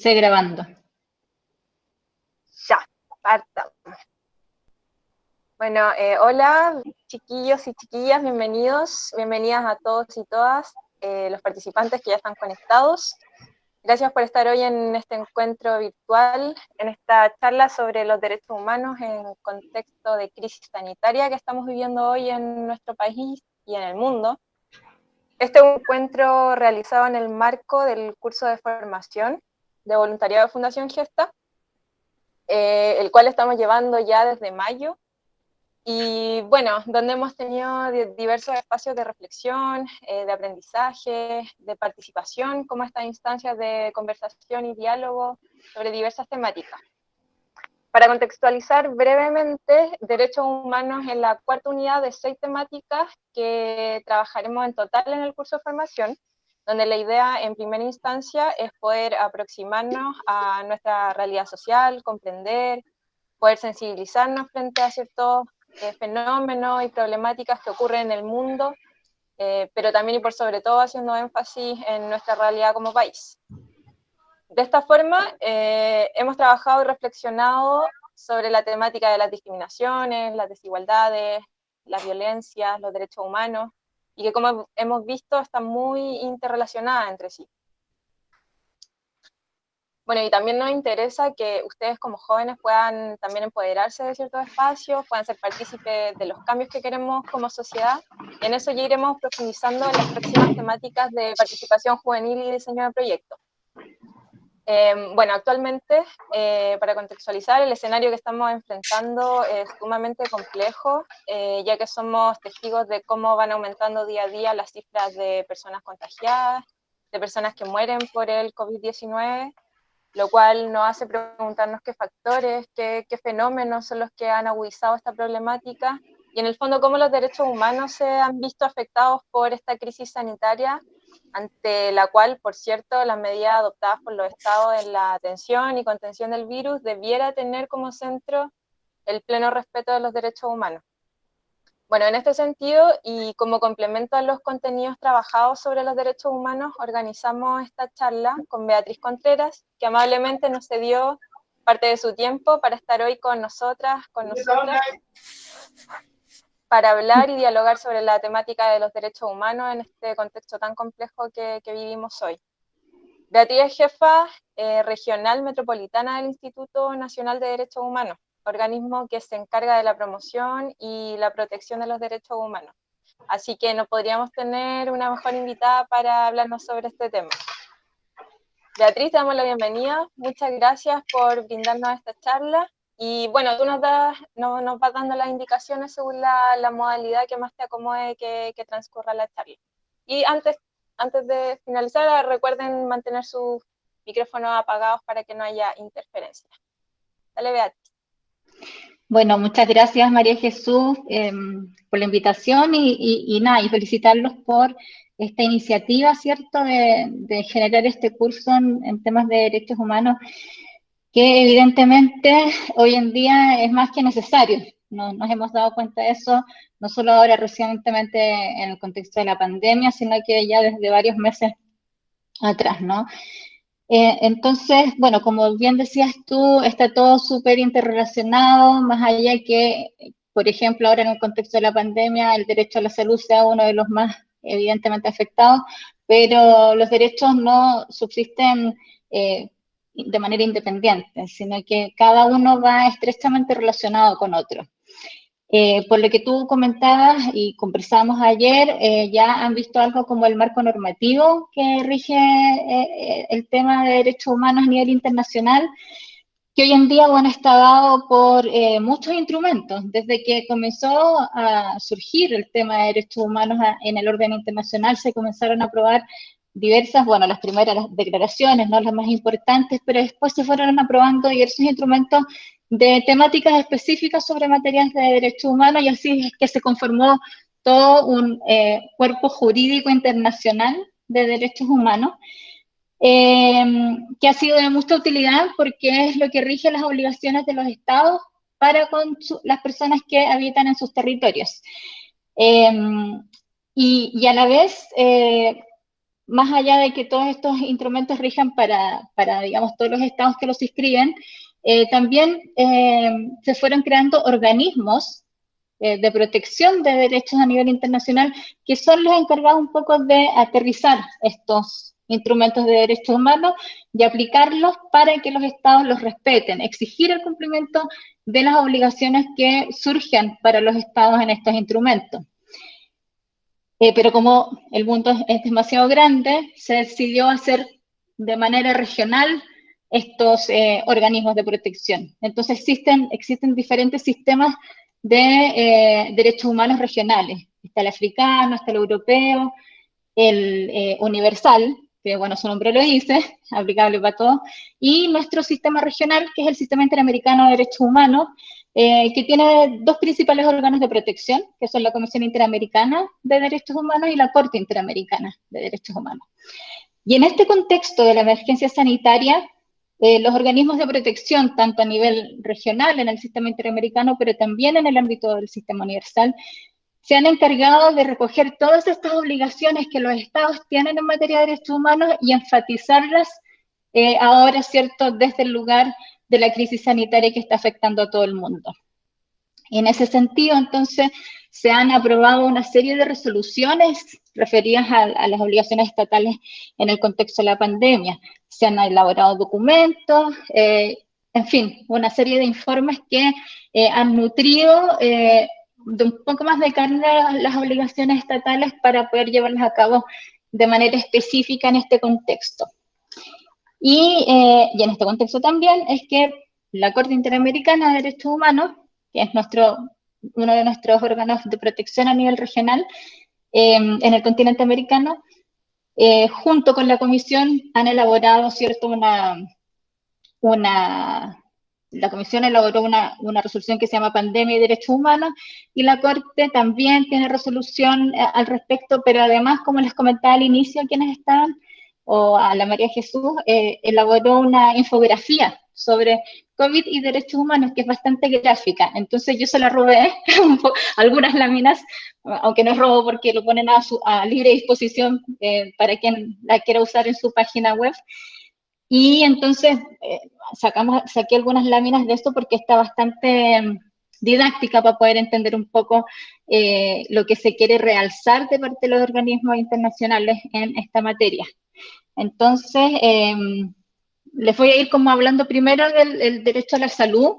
Estoy grabando. Ya, partamos. Bueno, hola chiquillos y chiquillas, bienvenidas a todos y todas los participantes que ya están conectados. Gracias por estar hoy en este encuentro virtual, en esta charla sobre los derechos humanos en contexto de crisis sanitaria que estamos viviendo hoy en nuestro país y en el mundo. Este es un encuentro realizado en el marco del curso de formación de voluntariado de Fundación Gesta, el cual estamos llevando ya desde mayo. Y bueno, donde hemos tenido diversos espacios de reflexión, de aprendizaje, de participación, como estas instancias de conversación y diálogo sobre diversas temáticas. Para contextualizar brevemente, derechos humanos en la cuarta unidad de 6 temáticas que trabajaremos en total en el curso de formación, donde la idea en primera instancia es poder aproximarnos a nuestra realidad social, comprender, poder sensibilizarnos frente a ciertos fenómenos y problemáticas que ocurren en el mundo, pero también y por sobre todo haciendo énfasis en nuestra realidad como país. De esta forma, hemos trabajado y reflexionado sobre la temática de las discriminaciones, las desigualdades, las violencias, los derechos humanos, y que como hemos visto están muy interrelacionadas entre sí. Bueno, y también nos interesa que ustedes como jóvenes puedan también empoderarse de ciertos espacios, puedan ser partícipes de los cambios que queremos como sociedad, y en eso ya iremos profundizando en las próximas temáticas de participación juvenil y diseño de proyectos. Bueno, actualmente, para contextualizar, el escenario que estamos enfrentando es sumamente complejo, ya que somos testigos de cómo van aumentando día a día las cifras de personas contagiadas, de personas que mueren por el COVID-19, lo cual nos hace preguntarnos qué factores, qué fenómenos son los que han agudizado esta problemática, y en el fondo cómo los derechos humanos se han visto afectados por esta crisis sanitaria, ante la cual, por cierto, las medidas adoptadas por los estados en la atención y contención del virus debiera tener como centro el pleno respeto de los derechos humanos. Bueno, en este sentido, y como complemento a los contenidos trabajados sobre los derechos humanos, organizamos esta charla con Beatriz Contreras, que amablemente nos cedió parte de su tiempo para estar hoy con nosotras, para hablar y dialogar sobre la temática de los derechos humanos en este contexto tan complejo que vivimos hoy. Beatriz es jefa regional metropolitana del Instituto Nacional de Derechos Humanos, organismo que se encarga de la promoción y la protección de los derechos humanos. Así que no podríamos tener una mejor invitada para hablarnos sobre este tema. Beatriz, te damos la bienvenida. Muchas gracias por brindarnos esta charla. Y bueno, tú nos vas dando las indicaciones según la modalidad que más te acomode que transcurra la charla. Y antes de finalizar, recuerden mantener sus micrófonos apagados para que no haya interferencia. Dale, Beatriz. Bueno, muchas gracias María Jesús por la invitación y felicitarlos por esta iniciativa, ¿cierto?, de generar este curso en temas de derechos humanos, que evidentemente hoy en día es más que necesario. Nos hemos dado cuenta de eso, no solo ahora recientemente en el contexto de la pandemia, sino que ya desde varios meses atrás, ¿no? Entonces, bueno, como bien decías tú, está todo súper interrelacionado, más allá que, por ejemplo, ahora en el contexto de la pandemia, el derecho a la salud sea uno de los más evidentemente afectados, pero los derechos no subsisten de manera independiente, sino que cada uno va estrechamente relacionado con otro. Por lo que tú comentabas y conversamos ayer, ya han visto algo como el marco normativo que rige el tema de derechos humanos a nivel internacional, que hoy en día, bueno, está dado por muchos instrumentos. Desde que comenzó a surgir el tema de derechos humanos en el orden internacional, se comenzaron a aprobar diversas, bueno, las primeras las declaraciones, ¿no?, las más importantes, pero después se fueron aprobando diversos instrumentos de temáticas específicas sobre materias de derechos humanos, y así es que se conformó todo un cuerpo jurídico internacional de derechos humanos, que ha sido de mucha utilidad porque es lo que rige las obligaciones de los estados para con las personas que habitan en sus territorios. Y a la vez más allá de que todos estos instrumentos rijan para digamos, todos los estados que los inscriben, también se fueron creando organismos de protección de derechos a nivel internacional, que son los encargados un poco de aterrizar estos instrumentos de derechos humanos y aplicarlos para que los estados los respeten, exigir el cumplimiento de las obligaciones que surjan para los estados en estos instrumentos. Pero como el mundo es demasiado grande, se decidió hacer de manera regional estos organismos de protección. Entonces existen diferentes sistemas de derechos humanos regionales. Está el africano, está el europeo, el universal, que bueno, su nombre lo dice, aplicable para todos, y nuestro sistema regional, que es el Sistema Interamericano de Derechos Humanos, que tiene dos principales órganos de protección, que son la Comisión Interamericana de Derechos Humanos y la Corte Interamericana de Derechos Humanos. Y en este contexto de la emergencia sanitaria, los organismos de protección, tanto a nivel regional en el sistema interamericano, pero también en el ámbito del sistema universal, se han encargado de recoger todas estas obligaciones que los estados tienen en materia de derechos humanos y enfatizarlas ahora, ¿cierto?, desde el lugar de la crisis sanitaria que está afectando a todo el mundo. Y en ese sentido, entonces, se han aprobado una serie de resoluciones referidas a las obligaciones estatales en el contexto de la pandemia. Se han elaborado documentos, en fin, una serie de informes que han nutrido de un poco más de carga las obligaciones estatales para poder llevarlas a cabo de manera específica en este contexto. Y en este contexto también es que la Corte Interamericana de Derechos Humanos, que es uno de nuestros órganos de protección a nivel regional en el continente americano, junto con la Comisión han elaborado, ¿cierto?, la Comisión elaboró una resolución que se llama Pandemia y Derechos Humanos, y la Corte también tiene resolución al respecto, pero además, como les comentaba al inicio, quienes estaban, o a la María Jesús, elaboró una infografía sobre COVID y derechos humanos, que es bastante gráfica. Entonces yo se la robé, algunas láminas, aunque no es robo porque lo ponen a libre disposición para quien la quiera usar en su página web. Y entonces saqué algunas láminas de esto porque está bastante didáctica para poder entender un poco lo que se quiere realzar de parte de los organismos internacionales en esta materia. Entonces, les voy a ir como hablando primero del derecho a la salud,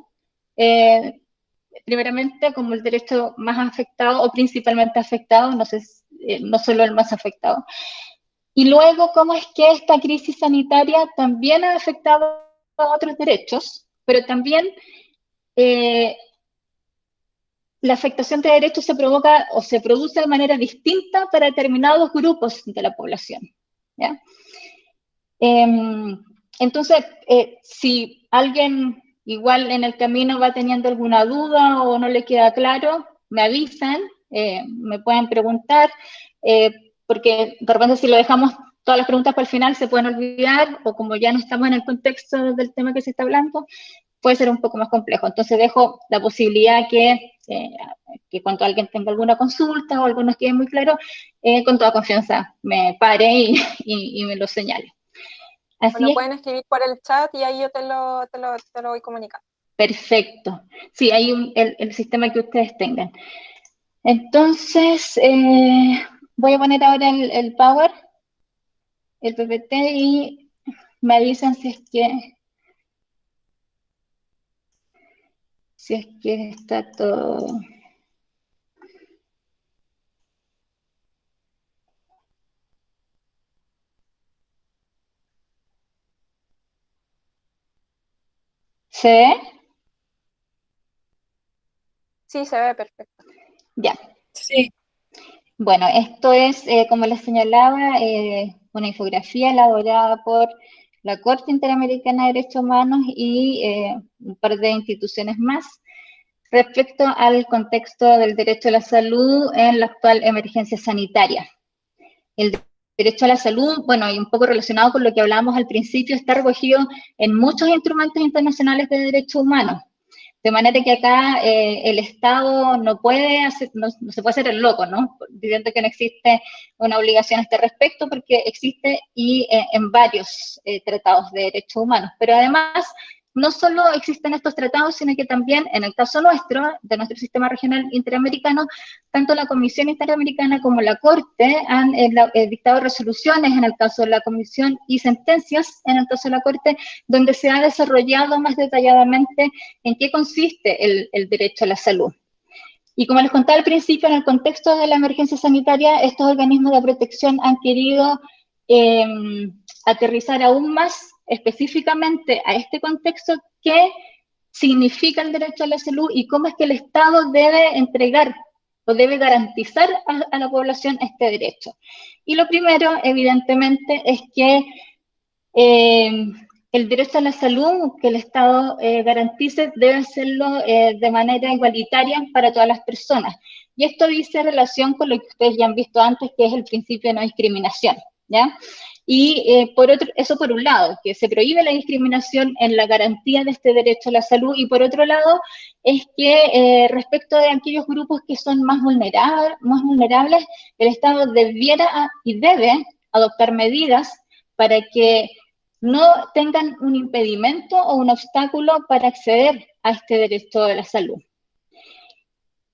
primeramente como el derecho más afectado o principalmente afectado, no solo el más afectado. Y luego, cómo es que esta crisis sanitaria también ha afectado a otros derechos, pero también la afectación de derechos se provoca o se produce de manera distinta para determinados grupos de la población, ¿ya? Entonces, si alguien igual en el camino va teniendo alguna duda o no le queda claro, me avisan, me pueden preguntar, porque de repente si lo dejamos todas las preguntas para el final se pueden olvidar, o como ya no estamos en el contexto del tema que se está hablando, puede ser un poco más complejo. Entonces dejo la posibilidad que cuando alguien tenga alguna consulta o algo no quede muy claro, con toda confianza me pare y me lo señale. Así lo pueden escribir por el chat y ahí yo te lo voy comunicando. Perfecto. Sí, hay el sistema que ustedes tengan. Entonces, voy a poner ahora el Power, el PPT, y me avisan si es que está todo. ¿Se ve? Sí, se ve perfecto. Ya. Sí. Bueno, esto es, como les señalaba, una infografía elaborada por la Corte Interamericana de Derechos Humanos y un par de instituciones más respecto al contexto del derecho a la salud en la actual emergencia sanitaria. El derecho a la salud, bueno, y un poco relacionado con lo que hablábamos al principio, está recogido en muchos instrumentos internacionales de derechos humanos, De manera que acá el Estado no puede hacer, no se puede hacer el loco, ¿no? Diciendo que no existe una obligación a este respecto, porque existe y en varios tratados de derechos humanos. Pero además, no solo existen estos tratados, sino que también, en el caso nuestro, de nuestro sistema regional interamericano, tanto la Comisión Interamericana como la Corte han dictado resoluciones en el caso de la Comisión y sentencias en el caso de la Corte, donde se ha desarrollado más detalladamente en qué consiste el derecho a la salud. Y como les contaba al principio, en el contexto de la emergencia sanitaria, estos organismos de protección han querido aterrizar aún más específicamente a este contexto qué significa el derecho a la salud y cómo es que el Estado debe entregar o debe garantizar a la población este derecho. Y lo primero, evidentemente, es que el derecho a la salud que el Estado garantice debe hacerlo de manera igualitaria para todas las personas. Y esto dice relación con lo que ustedes ya han visto antes, que es el principio de no discriminación, ¿ya? Y eso por un lado, que se prohíbe la discriminación en la garantía de este derecho a la salud, y por otro lado, es que respecto de aquellos grupos que son más vulnerables, el Estado debiera y debe adoptar medidas para que no tengan un impedimento o un obstáculo para acceder a este derecho a la salud.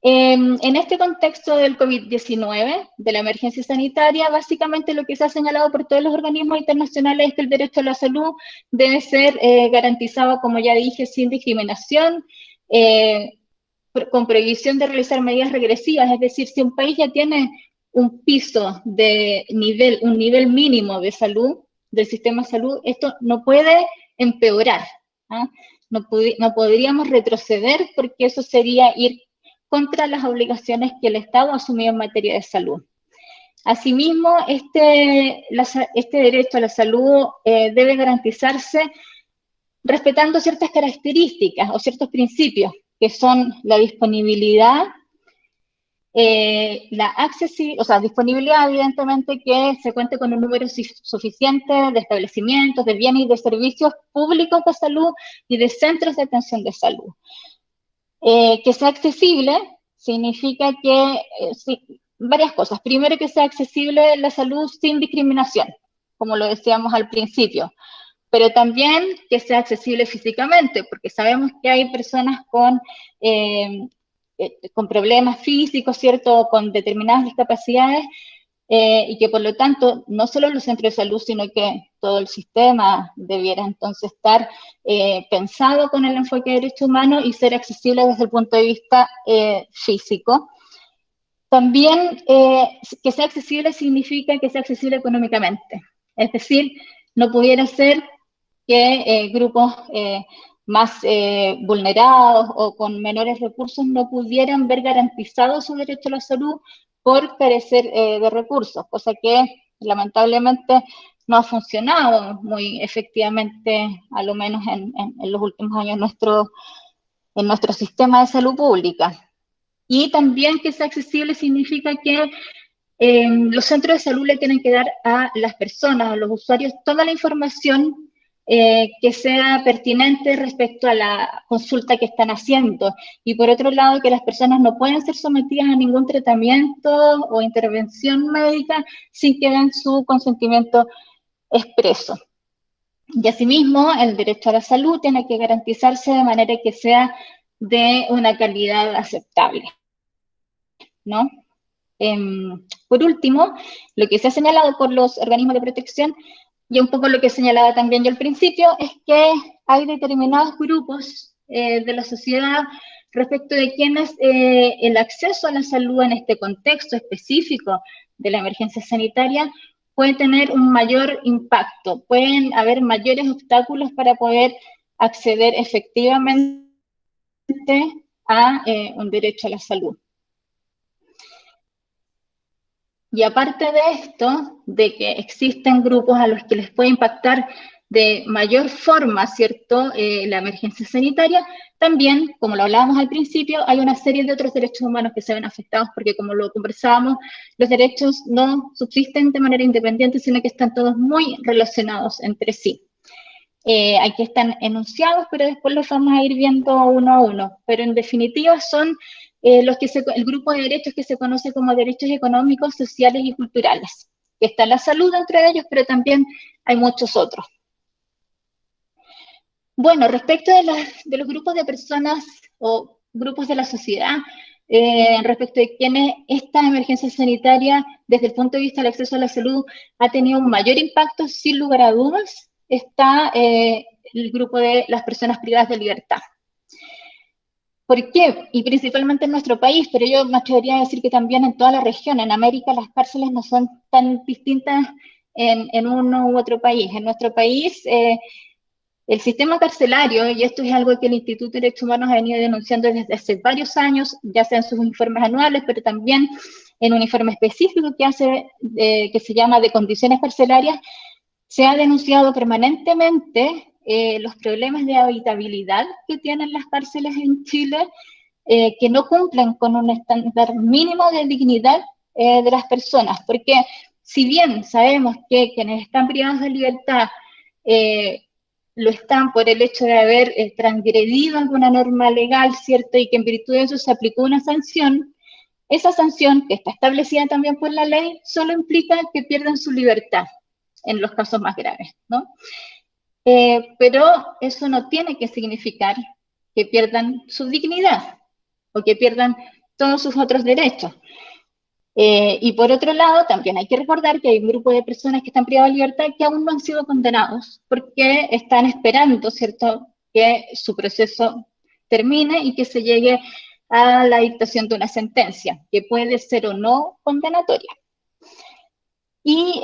En este contexto del COVID-19, de la emergencia sanitaria, básicamente lo que se ha señalado por todos los organismos internacionales es que el derecho a la salud debe ser garantizado, como ya dije, sin discriminación, con prohibición de realizar medidas regresivas, es decir, si un país ya tiene un piso de nivel, un nivel mínimo de salud, del sistema de salud, esto no puede empeorar, ¿ah? No podríamos retroceder porque eso sería ir contra las obligaciones que el Estado ha asumido en materia de salud. Asimismo, este derecho a la salud debe garantizarse respetando ciertas características o ciertos principios, que son la disponibilidad, disponibilidad, evidentemente, que se cuente con un número suficiente de establecimientos, de bienes y de servicios públicos de salud y de centros de atención de salud. Que sea accesible significa que, varias cosas. Primero, que sea accesible la salud sin discriminación, como lo decíamos al principio, pero también que sea accesible físicamente, porque sabemos que hay personas con problemas físicos, ¿cierto?, con determinadas discapacidades, y que por lo tanto no solo los centros de salud, sino que todo el sistema debiera entonces estar pensado con el enfoque de derechos humanos y ser accesible desde el punto de vista físico. También que sea accesible significa que sea accesible económicamente, es decir, no pudiera ser que grupos más vulnerados o con menores recursos no pudieran ver garantizado su derecho a la salud por carecer de recursos, cosa que lamentablemente no ha funcionado muy efectivamente, a lo menos en los últimos años en nuestro sistema de salud pública. Y también que sea accesible significa que los centros de salud le tienen que dar a las personas, a los usuarios, toda la información que sea pertinente respecto a la consulta que están haciendo. Y por otro lado, que las personas no pueden ser sometidas a ningún tratamiento o intervención médica sin que den su consentimiento expreso. Y asimismo, el derecho a la salud tiene que garantizarse de manera que sea de una calidad aceptable, ¿no? Por último, lo que se ha señalado por los organismos de protección, y un poco lo que señalaba también yo al principio, es que hay determinados grupos de la sociedad respecto de quienes el acceso a la salud en este contexto específico de la emergencia sanitaria puede tener un mayor impacto, pueden haber mayores obstáculos para poder acceder efectivamente a un derecho a la salud. Y aparte de esto, de que existen grupos a los que les puede impactar de mayor forma, ¿cierto?, la emergencia sanitaria, también, como lo hablábamos al principio, hay una serie de otros derechos humanos que se ven afectados porque, como lo conversábamos, los derechos no subsisten de manera independiente, sino que están todos muy relacionados entre sí. Aquí están enunciados, pero después los vamos a ir viendo uno a uno. Pero en definitiva son el grupo de derechos que se conoce como derechos económicos, sociales y culturales. Está la salud entre ellos, pero también hay muchos otros. Bueno, respecto de los grupos de personas o grupos de la sociedad, respecto de quienes esta emergencia sanitaria, desde el punto de vista del acceso a la salud, ha tenido un mayor impacto, sin lugar a dudas, está el grupo de las personas privadas de libertad. ¿Por qué? Y principalmente en nuestro país, pero yo me atrevería a decir que también en toda la región. En América las cárceles no son tan distintas en uno u otro país. En nuestro país, el sistema carcelario, y esto es algo que el Instituto de Derechos Humanos ha venido denunciando desde hace varios años, ya sea en sus informes anuales, pero también en un informe específico que hace, que se llama de condiciones carcelarias, se ha denunciado permanentemente los problemas de habitabilidad que tienen las cárceles en Chile, que no cumplen con un estándar mínimo de dignidad de las personas, porque si bien sabemos que quienes están privados de libertad lo están por el hecho de haber transgredido alguna norma legal, ¿cierto? Y que en virtud de eso se aplicó una sanción, esa sanción, que está establecida también por la ley, solo implica que pierdan su libertad en los casos más graves, ¿no? Pero eso no tiene que significar que pierdan su dignidad o que pierdan todos sus otros derechos. Y por otro lado, también hay que recordar que hay un grupo de personas que están privadas de libertad que aún no han sido condenados porque están esperando, ¿cierto?, que su proceso termine y que se llegue a la dictación de una sentencia, que puede ser o no condenatoria. Y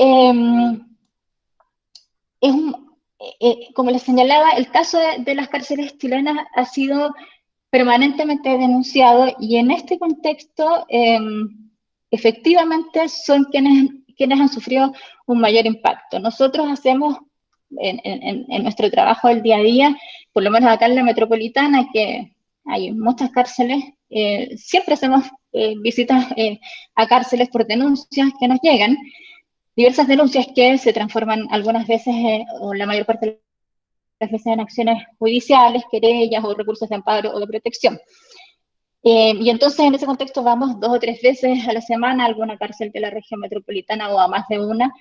como les señalaba, el caso de las cárceles chilenas ha sido permanentemente denunciado y en este contexto efectivamente son quienes han sufrido un mayor impacto. Nosotros hacemos en nuestro trabajo del día a día, por lo menos acá en la metropolitana, que hay muchas cárceles, siempre hacemos visitas a cárceles por denuncias que nos llegan, diversas denuncias que se transforman algunas veces, o la mayor parte de las veces, en acciones judiciales, querellas o recursos de amparo o de protección. Y entonces en ese contexto vamos 2 o 3 veces a la semana a alguna cárcel de la región metropolitana o a más de una,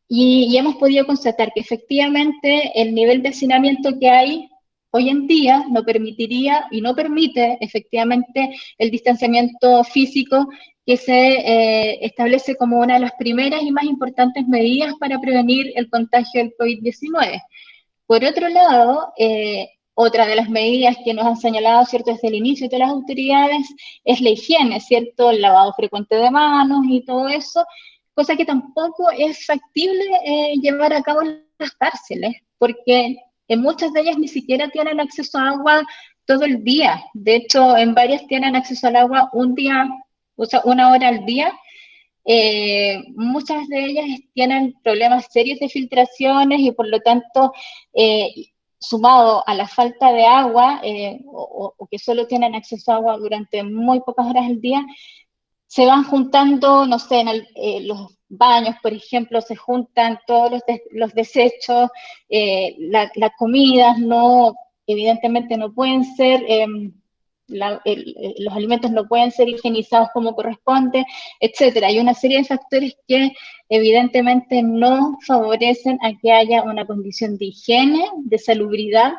y hemos podido constatar que efectivamente el nivel de hacinamiento que hay hoy en día no permitiría y no permite efectivamente el distanciamiento físico que se establece como una de las primeras y más importantes medidas para prevenir el contagio del COVID-19. Por otro lado, otra de las medidas que nos han señalado, ¿cierto?, desde el inicio de las autoridades es la higiene, ¿cierto?, el lavado frecuente de manos y todo eso, cosa que tampoco es factible llevar a cabo en las cárceles, porque en muchas de ellas ni siquiera tienen acceso a agua todo el día. De hecho, en varias tienen acceso al agua un día, o sea, 1 hora al día. Muchas de ellas tienen problemas serios de filtraciones y por lo tanto, sumado a la falta de agua o que solo tienen acceso a agua durante muy pocas horas al día, se van juntando, no sé, en los baños, por ejemplo, se juntan todos los desechos, las comidas no, evidentemente no pueden ser... los alimentos no pueden ser higienizados como corresponde, etcétera. Hay una serie de factores que evidentemente no favorecen a que haya una condición de higiene, de salubridad,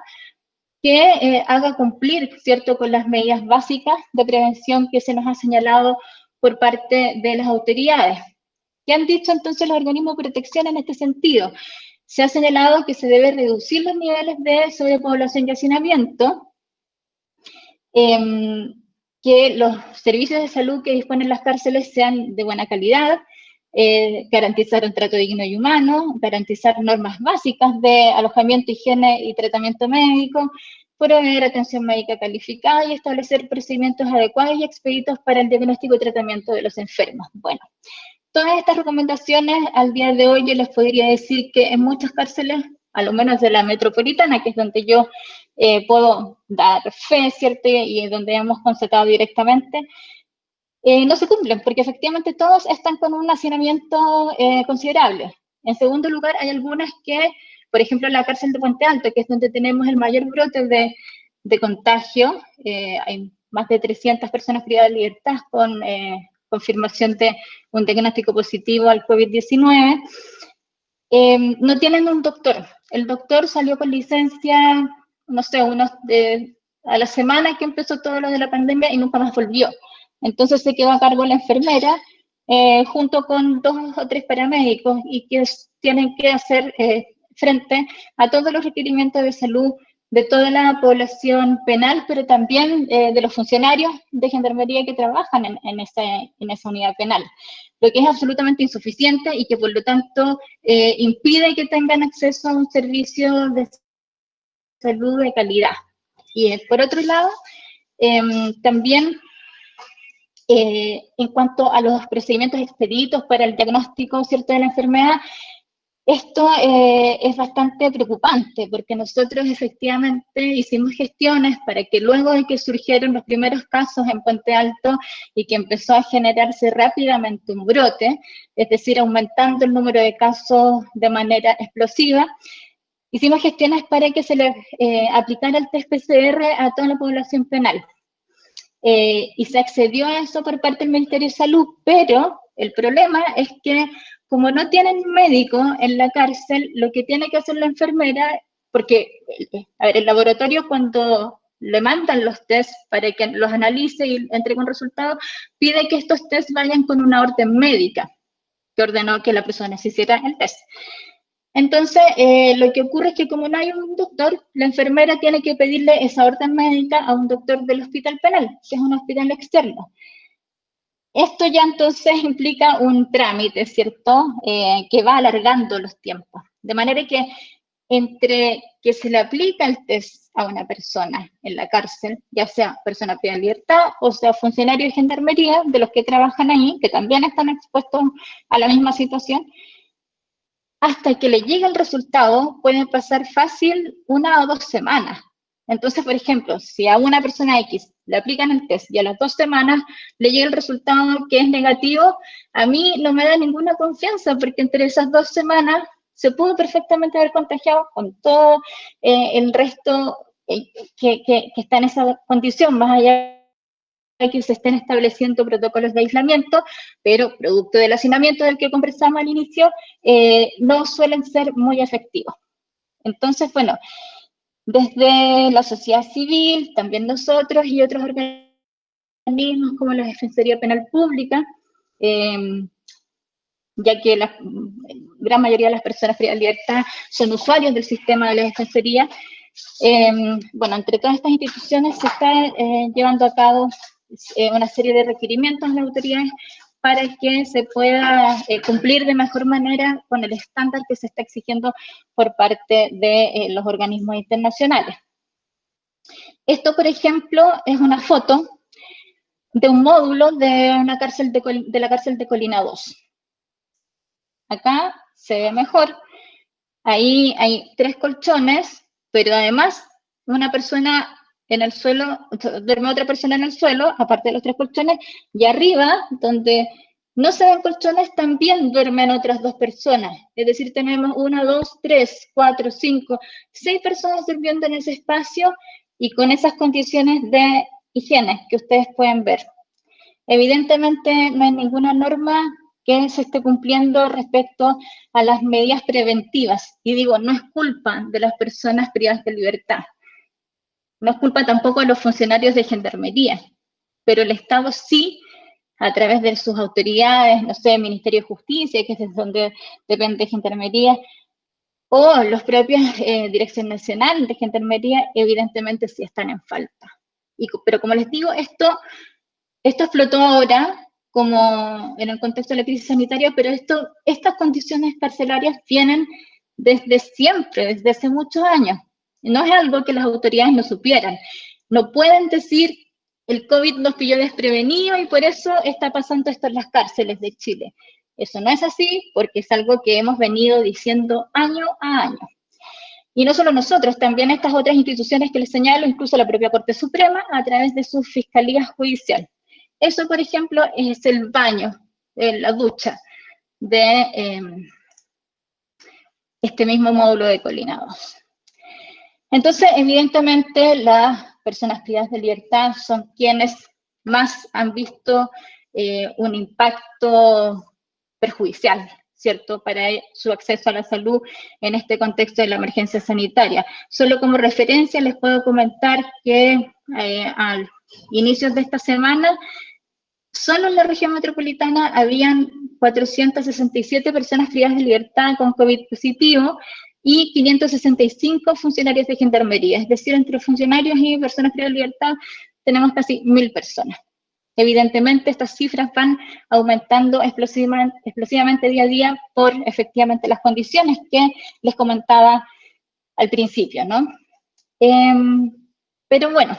que haga cumplir, ¿cierto?, con las medidas básicas de prevención que se nos ha señalado por parte de las autoridades. ¿Qué han dicho entonces los organismos de protección en este sentido? Se ha señalado que se debe reducir los niveles de sobrepoblación y hacinamiento, que los servicios de salud que disponen las cárceles sean de buena calidad, garantizar un trato digno y humano, garantizar normas básicas de alojamiento, higiene y tratamiento médico, proveer atención médica calificada y establecer procedimientos adecuados y expeditos para el diagnóstico y tratamiento de los enfermos. Bueno, todas estas recomendaciones al día de hoy yo les podría decir que en muchas cárceles, a lo menos de la metropolitana, que es donde yo puedo dar fe, ¿cierto? Y donde hemos constatado directamente, no se cumplen, porque efectivamente todos están con un hacinamiento considerable. En segundo lugar, hay algunas que por ejemplo, en la cárcel de Puente Alto, que es donde tenemos el mayor brote de contagio, hay más de 300 personas privadas de libertad con confirmación de un diagnóstico positivo al COVID-19, no tienen un doctor. El doctor salió con licencia, no sé, a la semana que empezó todo lo de la pandemia y nunca más volvió. Entonces se quedó a cargo la enfermera junto con 2 o 3 paramédicos y que tienen que hacer frente a todos los requerimientos de salud de toda la población penal, pero también de los funcionarios de gendarmería que trabajan en esa unidad penal, lo que es absolutamente insuficiente y que por lo tanto impide que tengan acceso a un servicio de salud de calidad. Y por otro lado, también en cuanto a los procedimientos expeditos para el diagnóstico, ¿cierto?, de la enfermedad, esto es bastante preocupante porque nosotros efectivamente hicimos gestiones para que luego de que surgieron los primeros casos en Puente Alto y que empezó a generarse rápidamente un brote, es decir, aumentando el número de casos de manera explosiva, hicimos gestiones para que se le aplicara el test PCR a toda la población penal. Y se accedió a eso por parte del Ministerio de Salud, pero el problema es que como no tienen médico en la cárcel, lo que tiene que hacer la enfermera, porque, a ver, el laboratorio cuando le mandan los tests para que los analice y entregue un resultado, pide que estos tests vayan con una orden médica que ordenó que la persona se hiciera el test. Entonces, lo que ocurre es que como no hay un doctor, la enfermera tiene que pedirle esa orden médica a un doctor del hospital penal, que es un hospital externo. Esto ya entonces implica un trámite, ¿cierto?, que va alargando los tiempos. De manera que entre que se le aplica el test a una persona en la cárcel, ya sea persona privada de libertad o sea funcionario de gendarmería, de los que trabajan ahí, que también están expuestos a la misma situación, hasta que le llegue el resultado pueden pasar fácil 1 o 2 semanas. Entonces, por ejemplo, si a una persona X le aplican el test y a las 2 semanas le llega el resultado que es negativo, a mí no me da ninguna confianza porque entre esas 2 semanas se pudo perfectamente haber contagiado con todo el resto que está en esa condición, más allá de que se estén estableciendo protocolos de aislamiento, pero producto del hacinamiento del que conversamos al inicio, no suelen ser muy efectivos. Entonces, bueno, desde la sociedad civil, también nosotros y otros organismos como la Defensoría Penal Pública, ya que la gran mayoría de las personas privadas de libertad son usuarios del sistema de la Defensoría, bueno, entre todas estas instituciones se está llevando a cabo una serie de requerimientos a las autoridades para que se pueda cumplir de mejor manera con el estándar que se está exigiendo por parte de los organismos internacionales. Esto, por ejemplo, es una foto de un módulo de una cárcel de la cárcel de Colina 2. Acá se ve mejor. Ahí hay 3 colchones, pero además una persona en el suelo, duerme otra persona en el suelo, aparte de los 3 colchones, y arriba, donde no se ven colchones, también duermen otras 2 personas. Es decir, tenemos 1, 2, 3, 4, 5, 6 personas durmiendo en ese espacio y con esas condiciones de higiene que ustedes pueden ver. Evidentemente no hay ninguna norma que se esté cumpliendo respecto a las medidas preventivas. Y digo, no es culpa de las personas privadas de libertad. No es culpa tampoco de los funcionarios de gendarmería, pero el Estado sí, a través de sus autoridades, no sé, Ministerio de Justicia, que es donde depende de gendarmería, o los propios Dirección Nacional de Gendarmería, evidentemente sí están en falta. Pero como les digo, esto explotó ahora, como en el contexto de la crisis sanitaria, pero estas condiciones carcelarias vienen desde siempre, desde hace muchos años. No es algo que las autoridades no supieran. No pueden decir, el COVID nos pilló desprevenido y por eso está pasando esto en las cárceles de Chile. Eso no es así, porque es algo que hemos venido diciendo año a año. Y no solo nosotros, también estas otras instituciones que les señalo, incluso la propia Corte Suprema, a través de sus fiscalías judiciales. Eso, por ejemplo, es el baño, la ducha de este mismo módulo de Colina 2. Entonces, evidentemente, las personas privadas de libertad son quienes más han visto un impacto perjudicial, ¿cierto?, para su acceso a la salud en este contexto de la emergencia sanitaria. Solo como referencia les puedo comentar que al inicios de esta semana, solo en la región metropolitana habían 467 personas privadas de libertad con COVID positivo y 565 funcionarios de gendarmería. Es decir, entre funcionarios y personas privadas de libertad tenemos casi 1000 personas. Evidentemente, estas cifras van aumentando explosivamente día a día por efectivamente las condiciones que les comentaba al principio, ¿no? Pero bueno,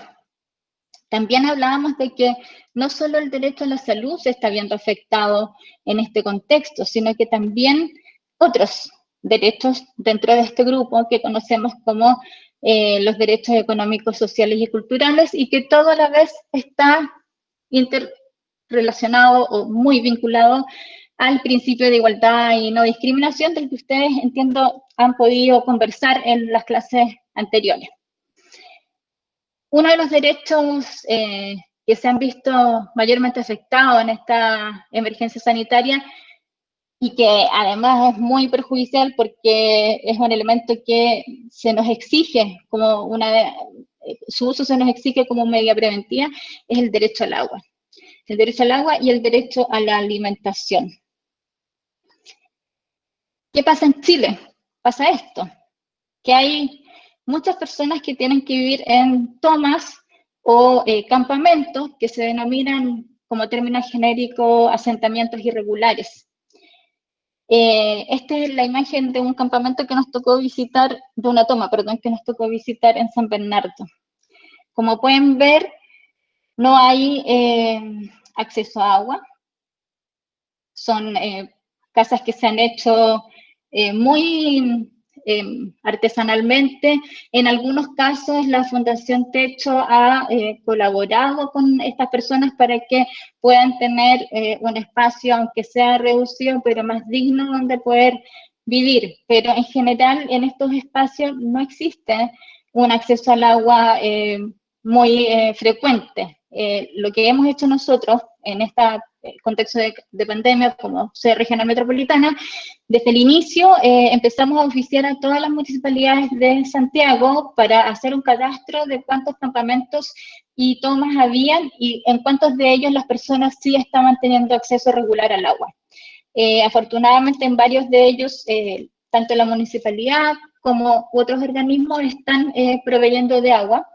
también hablábamos de que no solo el derecho a la salud se está viendo afectado en este contexto, sino que también otros derechos dentro de este grupo que conocemos como los derechos económicos, sociales y culturales, y que todo a la vez está interrelacionado o muy vinculado al principio de igualdad y no discriminación, del que ustedes, entiendo, han podido conversar en las clases anteriores. Uno de los derechos que se han visto mayormente afectados en esta emergencia sanitaria y que además es muy perjudicial porque es un elemento que se nos exige como su uso se nos exige como medida preventiva, es el derecho al agua. El derecho al agua y el derecho a la alimentación. ¿Qué pasa en Chile? Pasa esto, que hay muchas personas que tienen que vivir en tomas o campamentos que se denominan como término genérico asentamientos irregulares. Esta es la imagen de un campamento que nos tocó visitar, de una toma, perdón, que nos tocó visitar en San Bernardo. Como pueden ver, no hay acceso a agua. Son casas que se han hecho muy artesanalmente. En algunos casos la Fundación Techo ha colaborado con estas personas para que puedan tener un espacio, aunque sea reducido, pero más digno donde poder vivir. Pero en general en estos espacios no existe un acceso al agua muy frecuente. Lo que hemos hecho nosotros en este contexto de pandemia, como sede regional metropolitana, desde el inicio empezamos a oficiar a todas las municipalidades de Santiago para hacer un cadastro de cuántos campamentos y tomas habían y en cuántos de ellos las personas sí estaban teniendo acceso regular al agua. Afortunadamente en varios de ellos, tanto la municipalidad como otros organismos están proveyendo de agua,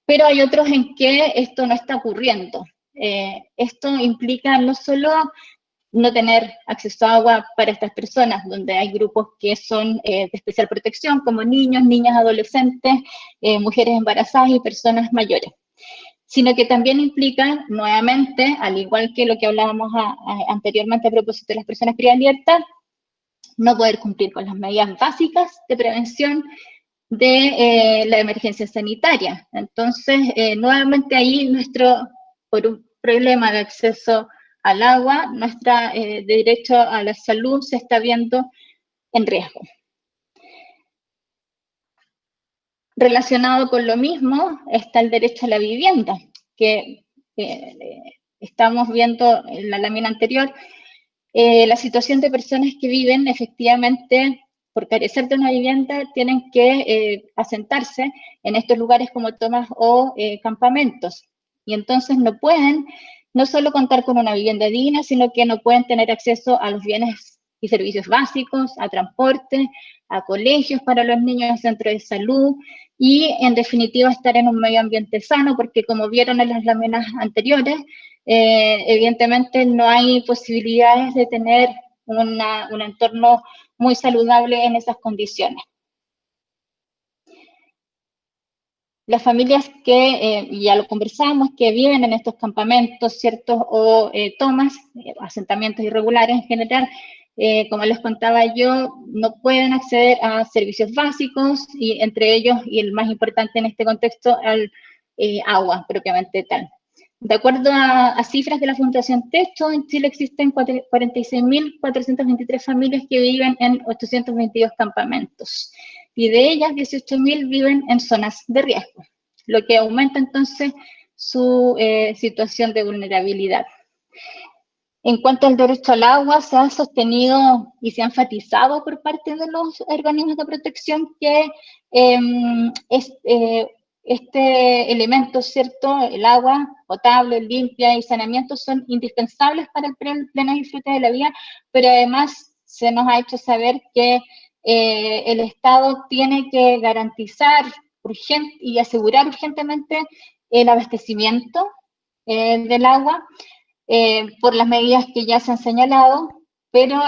pero hay otros en que esto no está ocurriendo. Esto implica no solo no tener acceso a agua para estas personas, donde hay grupos que son de especial protección, como niños, niñas, adolescentes, mujeres embarazadas y personas mayores, sino que también implica, nuevamente, al igual que lo que hablábamos anteriormente a propósito de las personas privadas de libertad, no poder cumplir con las medidas básicas de prevención de la emergencia sanitaria. Entonces, nuevamente ahí por un problema de acceso al agua, nuestro derecho a la salud se está viendo en riesgo. Relacionado con lo mismo está el derecho a la vivienda, que estamos viendo en la lámina anterior, la situación de personas que viven efectivamente por carecer de una vivienda, tienen que asentarse en estos lugares como tomas o campamentos. Y entonces no pueden no solo contar con una vivienda digna, sino que no pueden tener acceso a los bienes y servicios básicos, a transporte, a colegios para los niños, a centros de salud y, en definitiva, estar en un medio ambiente sano, porque como vieron en las láminas anteriores, evidentemente no hay posibilidades de tener un entorno muy saludable en esas condiciones. Las familias que, ya lo conversamos, que viven en estos campamentos, ¿cierto? O tomas, asentamientos irregulares en general, como les contaba yo, no pueden acceder a servicios básicos, y entre ellos, y el más importante en este contexto, al agua propiamente tal. De acuerdo a cifras de la Fundación Techo, en Chile existen 46.423 familias que viven en 822 campamentos, y de ellas 18.000 viven en zonas de riesgo, lo que aumenta entonces su situación de vulnerabilidad. En cuanto al derecho al agua, se ha sostenido y se ha enfatizado por parte de los organismos de protección que este elemento, ¿cierto? El agua potable, limpia y saneamiento son indispensables para el pleno disfrute de la vida, pero además se nos ha hecho saber que el Estado tiene que garantizar y asegurar urgentemente el abastecimiento del agua, por las medidas que ya se han señalado, pero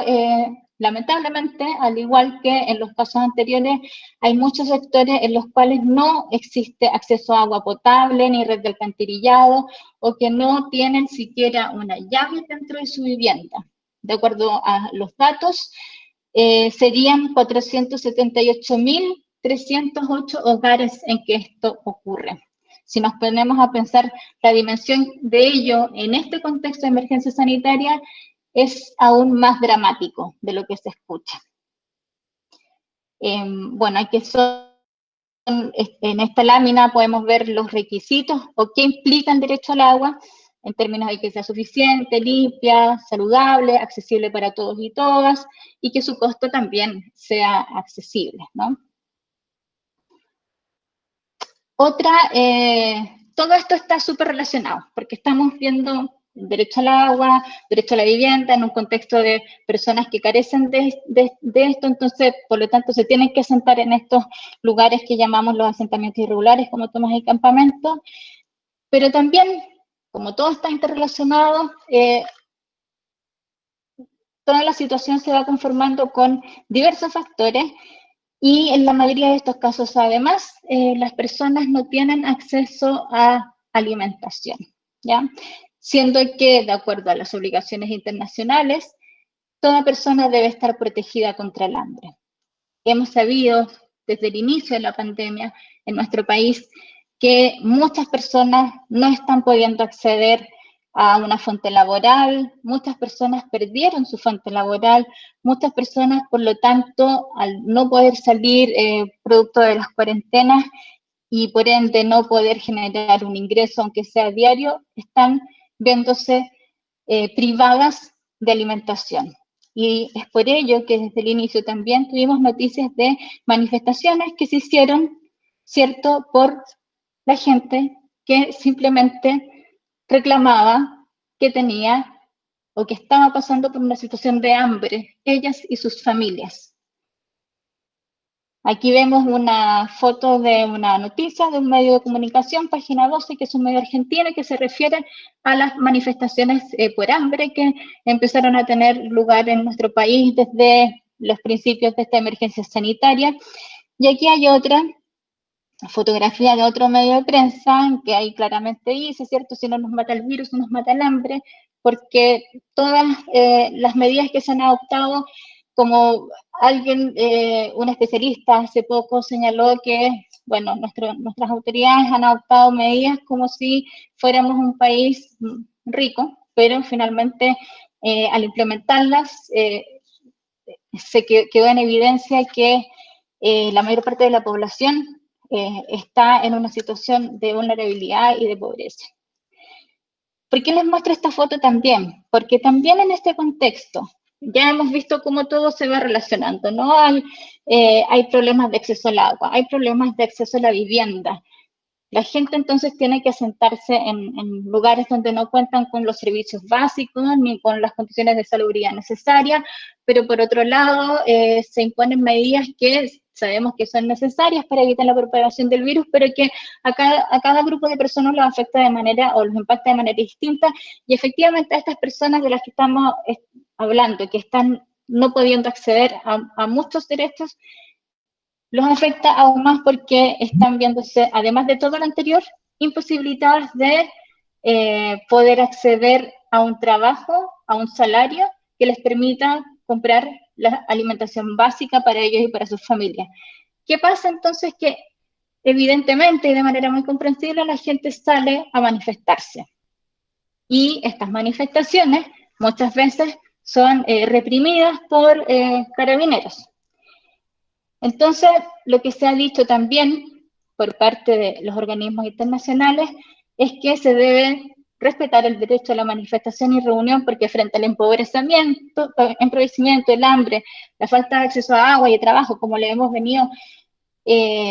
lamentablemente, al igual que en los casos anteriores, hay muchos sectores en los cuales no existe acceso a agua potable ni red de alcantarillado, o que no tienen siquiera una llave dentro de su vivienda. De acuerdo a los datos, serían 478.308 hogares en que esto ocurre. Si nos ponemos a pensar la dimensión de ello en este contexto de emergencia sanitaria, es aún más dramático de lo que se escucha. Bueno, en esta lámina podemos ver los requisitos o qué implica el derecho al agua, en términos de que sea suficiente, limpia, saludable, accesible para todos y todas, y que su costo también sea accesible, ¿no? Todo esto está súper relacionado, porque estamos viendo derecho al agua, derecho a la vivienda, en un contexto de personas que carecen de esto, entonces, por lo tanto, se tienen que asentar en estos lugares que llamamos los asentamientos irregulares, como tomas y campamentos, pero también, como todo está interrelacionado, toda la situación se va conformando con diversos factores. Y en la mayoría de estos casos, además, las personas no tienen acceso a alimentación, ¿ya? Siendo que, de acuerdo a las obligaciones internacionales, toda persona debe estar protegida contra el hambre. Hemos sabido desde el inicio de la pandemia en nuestro país que muchas personas no están pudiendo acceder a una fuente laboral, muchas personas perdieron su fuente laboral, muchas personas, por lo tanto, al no poder salir producto de las cuarentenas y por ende no poder generar un ingreso, aunque sea diario, están viéndose privadas de alimentación. Y es por ello que desde el inicio también tuvimos noticias de manifestaciones que se hicieron, ¿cierto?, por la gente que simplemente reclamaba que tenía o que estaba pasando por una situación de hambre, ellas y sus familias. Aquí vemos una foto de una noticia de un medio de comunicación, Página 12, que es un medio argentino, que se refiere a las manifestaciones por hambre que empezaron a tener lugar en nuestro país desde los principios de esta emergencia sanitaria. Y aquí hay otra fotografía de otro medio de prensa que ahí claramente dice, ¿cierto? Si no nos mata el virus, nos mata el hambre, porque todas las medidas que se han adoptado, como un especialista hace poco señaló que, bueno, nuestras autoridades han adoptado medidas como si fuéramos un país rico, pero finalmente al implementarlas se quedó en evidencia que la mayor parte de la población está en una situación de vulnerabilidad y de pobreza. ¿Por qué les muestro esta foto también? Porque también en este contexto ya hemos visto cómo todo se va relacionando, ¿no? Hay problemas de acceso al agua, hay problemas de acceso a la vivienda. La gente entonces tiene que asentarse en lugares donde no cuentan con los servicios básicos ni con las condiciones de salubridad necesarias, pero por otro lado se imponen medidas que sabemos que son necesarias para evitar la propagación del virus, pero que a cada grupo de personas los afecta de manera o los impacta de manera distinta, y efectivamente a estas personas de las que estamos hablando, que están no pudiendo acceder a muchos derechos, los afecta aún más porque están viéndose, además de todo lo anterior, imposibilitadas de poder acceder a un trabajo, a un salario que les permita comprar la alimentación básica para ellos y para sus familias. ¿Qué pasa entonces? Que evidentemente y de manera muy comprensible la gente sale a manifestarse. y estas manifestaciones muchas veces son reprimidas por carabineros. Entonces, lo que se ha dicho también por parte de los organismos internacionales es que se debe respetar el derecho a la manifestación y reunión, porque frente al empobrecimiento, el hambre, la falta de acceso a agua y a trabajo, como le hemos venido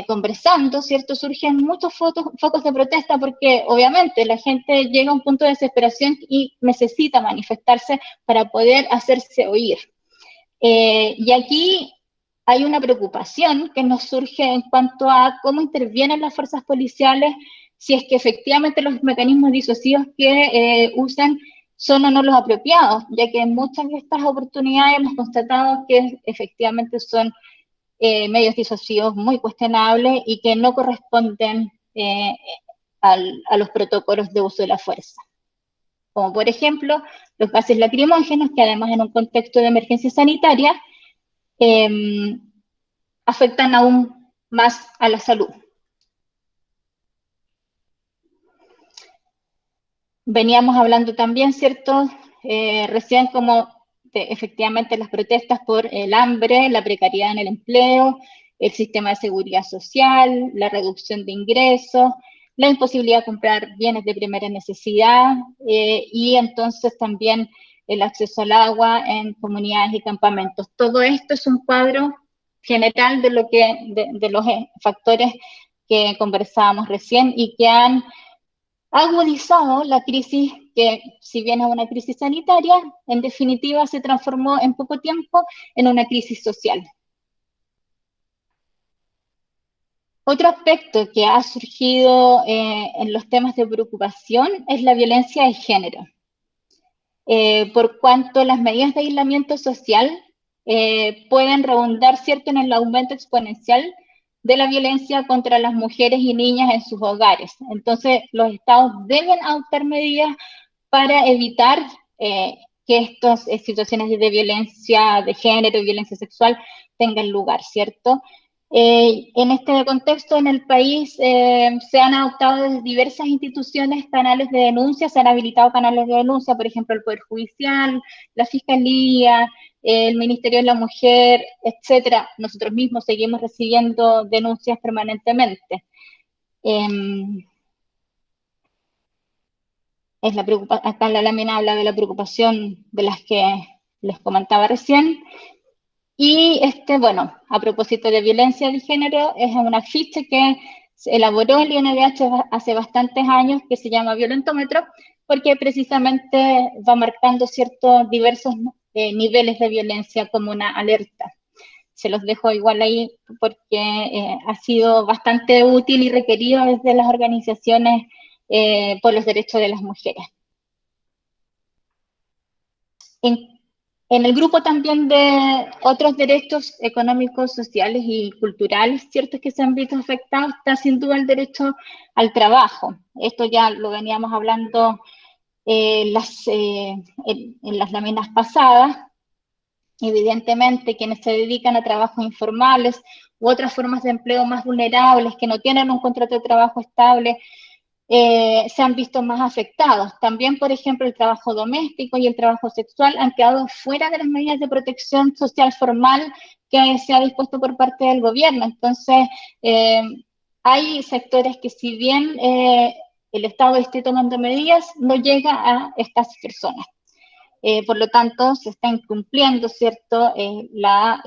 conversando, ¿cierto? Surgen muchos focos de protesta porque obviamente la gente llega a un punto de desesperación y necesita manifestarse para poder hacerse oír. Y aquí hay una preocupación que nos surge en cuanto a cómo intervienen las fuerzas policiales, si es que efectivamente los mecanismos disuasivos que usan son o no los apropiados, ya que en muchas de estas oportunidades hemos constatado que efectivamente son medios disuasivos muy cuestionables y que no corresponden a los protocolos de uso de la fuerza. Como por ejemplo, los gases lacrimógenos, que además en un contexto de emergencia sanitaria, afectan aún más a la salud. Veníamos hablando también, ¿cierto? Recién como efectivamente las protestas por el hambre, la precariedad en el empleo, el sistema de seguridad social, la reducción de ingresos, la imposibilidad de comprar bienes de primera necesidad y entonces también el acceso al agua en comunidades y campamentos. Todo esto es un cuadro general de, de los factores que conversábamos recién y que han agudizado la crisis que, si bien es una crisis sanitaria, en definitiva se transformó en poco tiempo en una crisis social. Otro aspecto que ha surgido en los temas de preocupación es la violencia de género. Por cuanto las medidas de aislamiento social pueden redundar, ¿cierto?, en el aumento exponencial de la violencia contra las mujeres y niñas en sus hogares. Entonces, los estados deben adoptar medidas para evitar que estas situaciones de violencia de género y violencia sexual tengan lugar, ¿cierto? En este contexto, en el país se han adoptado desde diversas instituciones canales de denuncia, se han habilitado canales de denuncia, por ejemplo, el Poder Judicial, la Fiscalía, el Ministerio de la Mujer, etcétera. Nosotros mismos seguimos recibiendo denuncias permanentemente. Acá la lámina habla de la preocupación de las que les comentaba recién. Y bueno, a propósito de violencia de género, es una afiche que se elaboró el INDH hace bastantes años, que se llama Violentómetro, porque precisamente va marcando ciertos diversos niveles de violencia como una alerta. Se los dejo igual ahí porque ha sido bastante útil y requerido desde las organizaciones por los derechos de las mujeres. En el grupo también de otros derechos económicos, sociales y culturales, ciertos que se han visto afectados, está sin duda el derecho al trabajo. Esto ya lo veníamos hablando en las láminas pasadas. Evidentemente, quienes se dedican a trabajos informales u otras formas de empleo más vulnerables, que no tienen un contrato de trabajo estable, se han visto más afectados. También, por ejemplo, el trabajo doméstico y el trabajo sexual han quedado fuera de las medidas de protección social formal que se ha dispuesto por parte del gobierno. Entonces, hay sectores que, si bien el Estado esté tomando medidas, no llega a estas personas. Por lo tanto, se está incumpliendo, ¿cierto?, la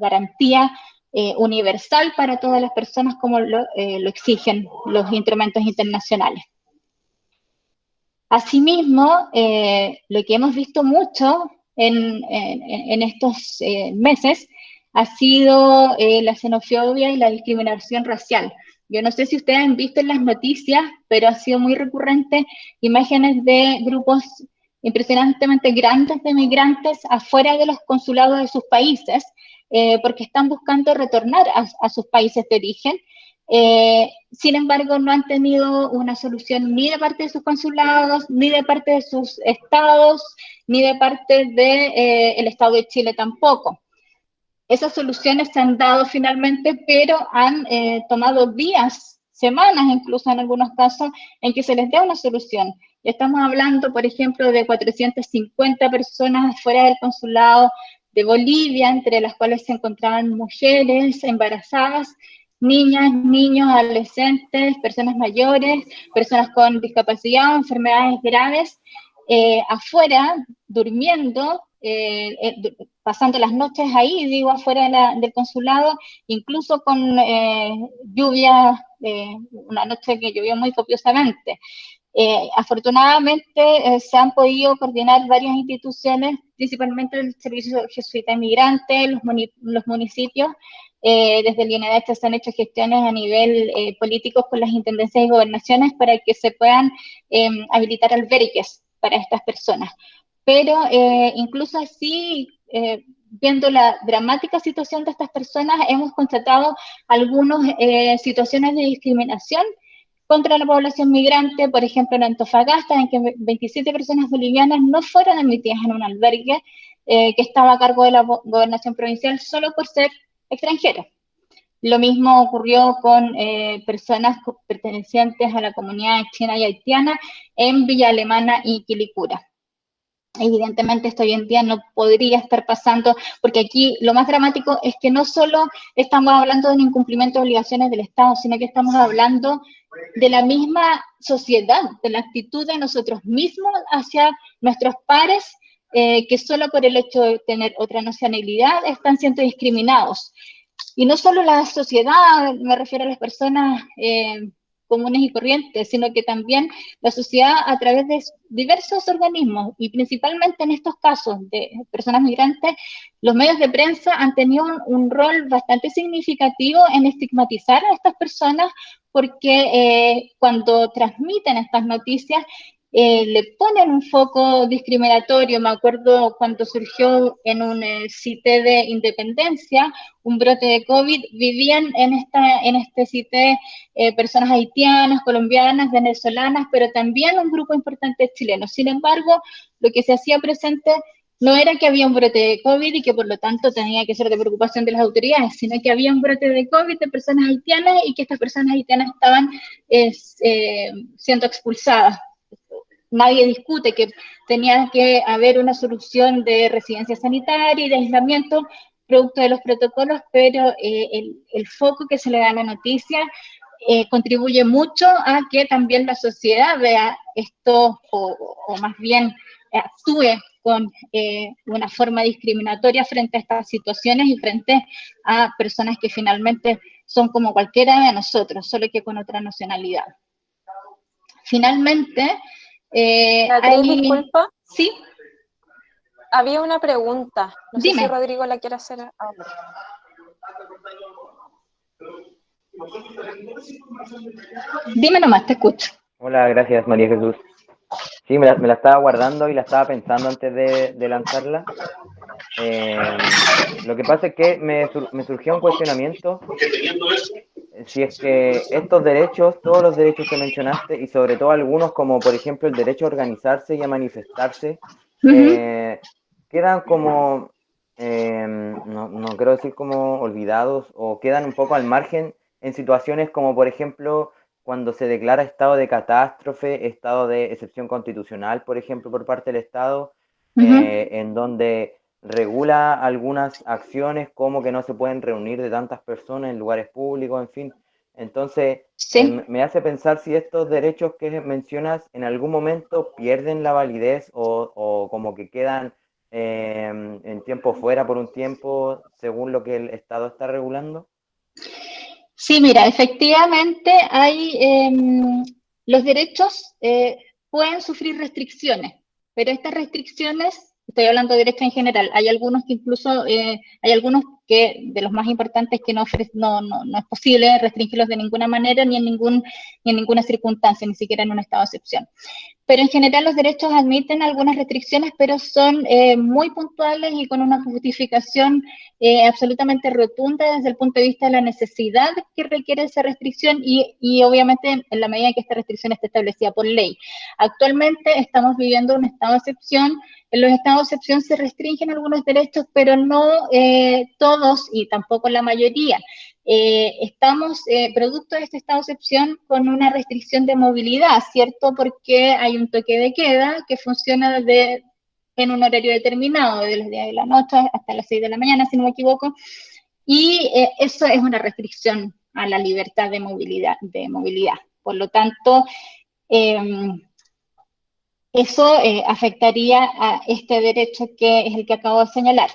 garantía universal para todas las personas como lo exigen los instrumentos internacionales. Asimismo, lo que hemos visto mucho en estos meses ha sido la xenofobia y la discriminación racial. Yo no sé si ustedes han visto en las noticias, pero ha sido muy recurrente imágenes de grupos impresionantemente grandes de migrantes afuera de los consulados de sus países, porque están buscando retornar a sus países de origen. Sin embargo, no han tenido una solución ni de parte de sus consulados, ni de parte de sus estados, ni de parte del Estado de Chile tampoco. Esas soluciones se han dado finalmente, pero han tomado días semanas, incluso en algunos casos, en que se les dé una solución. Y estamos hablando, por ejemplo, de 450 personas fuera del consulado de Bolivia, entre las cuales se encontraban mujeres embarazadas, niñas, niños, adolescentes, personas mayores, personas con discapacidad, enfermedades graves, afuera, durmiendo, pasando las noches ahí, digo, afuera del consulado, incluso con lluvia, una noche que llovió muy copiosamente. Afortunadamente se han podido coordinar varias instituciones, principalmente el Servicio Jesuita Inmigrante, los municipios. Desde el INDH se han hecho gestiones a nivel político con las intendencias y gobernaciones para que se puedan habilitar albergues para estas personas. Pero incluso así, viendo la dramática situación de estas personas, hemos constatado algunas situaciones de discriminación contra la población migrante, por ejemplo en Antofagasta, en que 27 personas bolivianas no fueron admitidas en un albergue que estaba a cargo de la gobernación provincial solo por ser extranjeros. Lo mismo ocurrió con personas pertenecientes a la comunidad china y haitiana en Villa Alemana y Quilicura. Evidentemente esto hoy en día no podría estar pasando, porque aquí lo más dramático es que no solo estamos hablando de un incumplimiento de obligaciones del Estado, sino que estamos hablando de la misma sociedad, de la actitud de nosotros mismos hacia nuestros pares, que solo por el hecho de tener otra nacionalidad están siendo discriminados. Y no solo la sociedad, me refiero a las personas comunes y corrientes, sino que también la sociedad a través de diversos organismos, y principalmente en estos casos de personas migrantes, los medios de prensa han tenido un rol bastante significativo en estigmatizar a estas personas, porque cuando transmiten estas noticias, le ponen un foco discriminatorio. Me acuerdo cuando surgió en un CITE de Independencia un brote de COVID, vivían en este CITE personas haitianas, colombianas, venezolanas, pero también un grupo importante de chilenos. Sin embargo, lo que se hacía presente no era que había un brote de COVID y que por lo tanto tenía que ser de preocupación de las autoridades, sino que había un brote de COVID de personas haitianas y que estas personas haitianas estaban siendo expulsadas. Nadie discute que tenía que haber una solución de residencia sanitaria y de aislamiento producto de los protocolos, pero el foco que se le da a la noticia contribuye mucho a que también la sociedad vea esto, o más bien actúe con una forma discriminatoria frente a estas situaciones y frente a personas que finalmente son como cualquiera de nosotros, solo que con otra nacionalidad. Finalmente, disculpa. ¿Sí? Había una pregunta. No Dime. sé si Rodrigo la quiere hacer ahora. Dime nomás, te escucho. Hola, gracias María Jesús. Sí, me la estaba guardando y la estaba pensando antes de lanzarla. Lo que pasa es que me surgió un cuestionamiento si es que estos derechos, todos los derechos que mencionaste, y sobre todo algunos como por ejemplo el derecho a organizarse y a manifestarse, quedan como, no quiero decir como olvidados, o quedan un poco al margen en situaciones como por ejemplo cuando se declara estado de catástrofe, estado de excepción constitucional, por ejemplo, por parte del Estado, en donde regula algunas acciones como que no se pueden reunir de tantas personas en lugares públicos, en fin. Entonces, sí. me hace pensar si estos derechos que mencionas en algún momento pierden la validez o como que quedan en tiempo fuera por un tiempo según lo que el Estado está regulando. Sí, mira, efectivamente los derechos pueden sufrir restricciones, pero estas restricciones, estoy hablando de derechos en general, hay algunos que incluso, hay algunos que de los más importantes que no es posible restringirlos de ninguna manera ni en ninguna circunstancia, ni siquiera en un estado de excepción. Pero en general los derechos admiten algunas restricciones, pero son muy puntuales y con una justificación absolutamente rotunda desde el punto de vista de la necesidad que requiere esa restricción y obviamente en la medida que esta restricción esté establecida por ley. Actualmente estamos viviendo un estado de excepción. En los estados de excepción se restringen algunos derechos, pero no todos y tampoco la mayoría. estamos, producto de este estado de excepción, con una restricción de movilidad, ¿cierto? Porque hay un toque de queda que funciona en un horario determinado, de los 10 de la noche hasta las 6 de la mañana, si no me equivoco, y eso es una restricción a la libertad de movilidad. Por lo tanto, eso afectaría a este derecho que es el que acabo de señalar.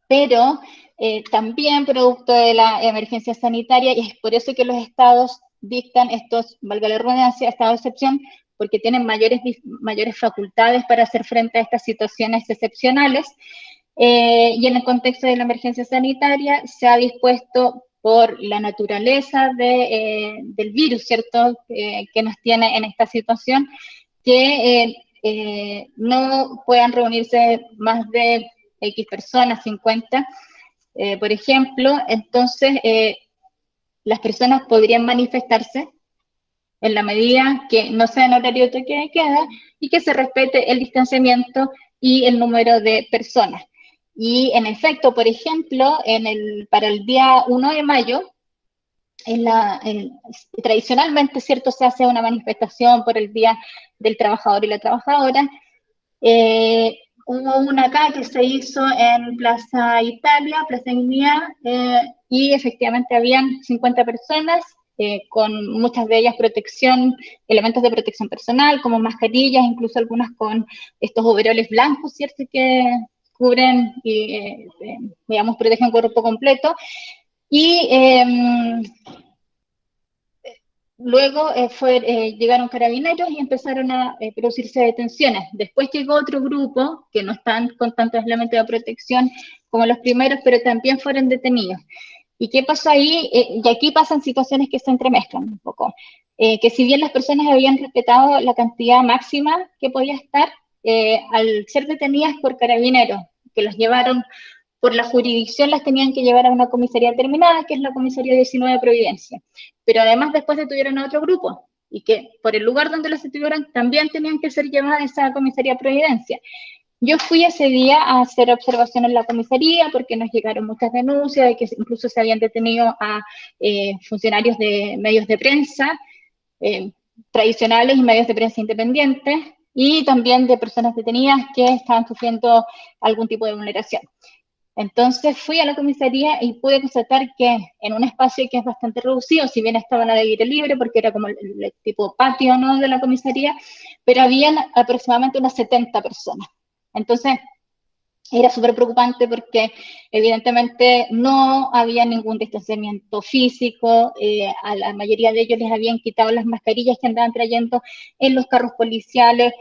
Pero también producto de la emergencia sanitaria, y es por eso que los estados dictan estos, valga la redundancia, estados de excepción, porque tienen mayores facultades para hacer frente a estas situaciones excepcionales, y en el contexto de la emergencia sanitaria se ha dispuesto por la naturaleza del virus, ¿cierto?, que nos tiene en esta situación, que no puedan reunirse más de X personas, 50, por ejemplo. Entonces las personas podrían manifestarse en la medida que no sea en horario de toque de queda y que se respete el distanciamiento y el número de personas. Y en efecto, por ejemplo, para el día 1 de mayo, tradicionalmente, ¿cierto?, se hace una manifestación por el Día del Trabajador y la Trabajadora. Hubo una acá que se hizo en Plaza Italia, Plaza Dignidad, y efectivamente habían 50 personas, con muchas de ellas elementos de protección personal, como mascarillas, incluso algunas con estos overoles blancos, ¿cierto?, que cubren y, digamos, protegen el cuerpo completo. Y luego llegaron carabineros y empezaron a producirse detenciones. Después llegó otro grupo, que no están con tantos elementos de protección como los primeros, pero también fueron detenidos. ¿Y qué pasó ahí? Y aquí pasan situaciones que se entremezclan un poco. Que si bien las personas habían respetado la cantidad máxima que podía estar, al ser detenidas por carabineros, que los llevaron por la jurisdicción, las tenían que llevar a una comisaría determinada, que es la comisaría 19 de Providencia. Pero además después detuvieron a otro grupo, y que por el lugar donde los detuvieron también tenían que ser llevadas a esa comisaría de Providencia. Yo fui ese día a hacer observación en la comisaría porque nos llegaron muchas denuncias de que incluso se habían detenido a funcionarios de medios de prensa tradicionales y medios de prensa independientes, y también de personas detenidas que estaban sufriendo algún tipo de vulneración. Entonces fui a la comisaría y pude constatar que en un espacio que es bastante reducido, si bien estaban al aire libre, porque era como el tipo patio, ¿no?, de la comisaría, pero habían aproximadamente unas 70 personas. Entonces era súper preocupante porque evidentemente no había ningún distanciamiento físico, a la mayoría de ellos les habían quitado las mascarillas que andaban trayendo en los carros policiales.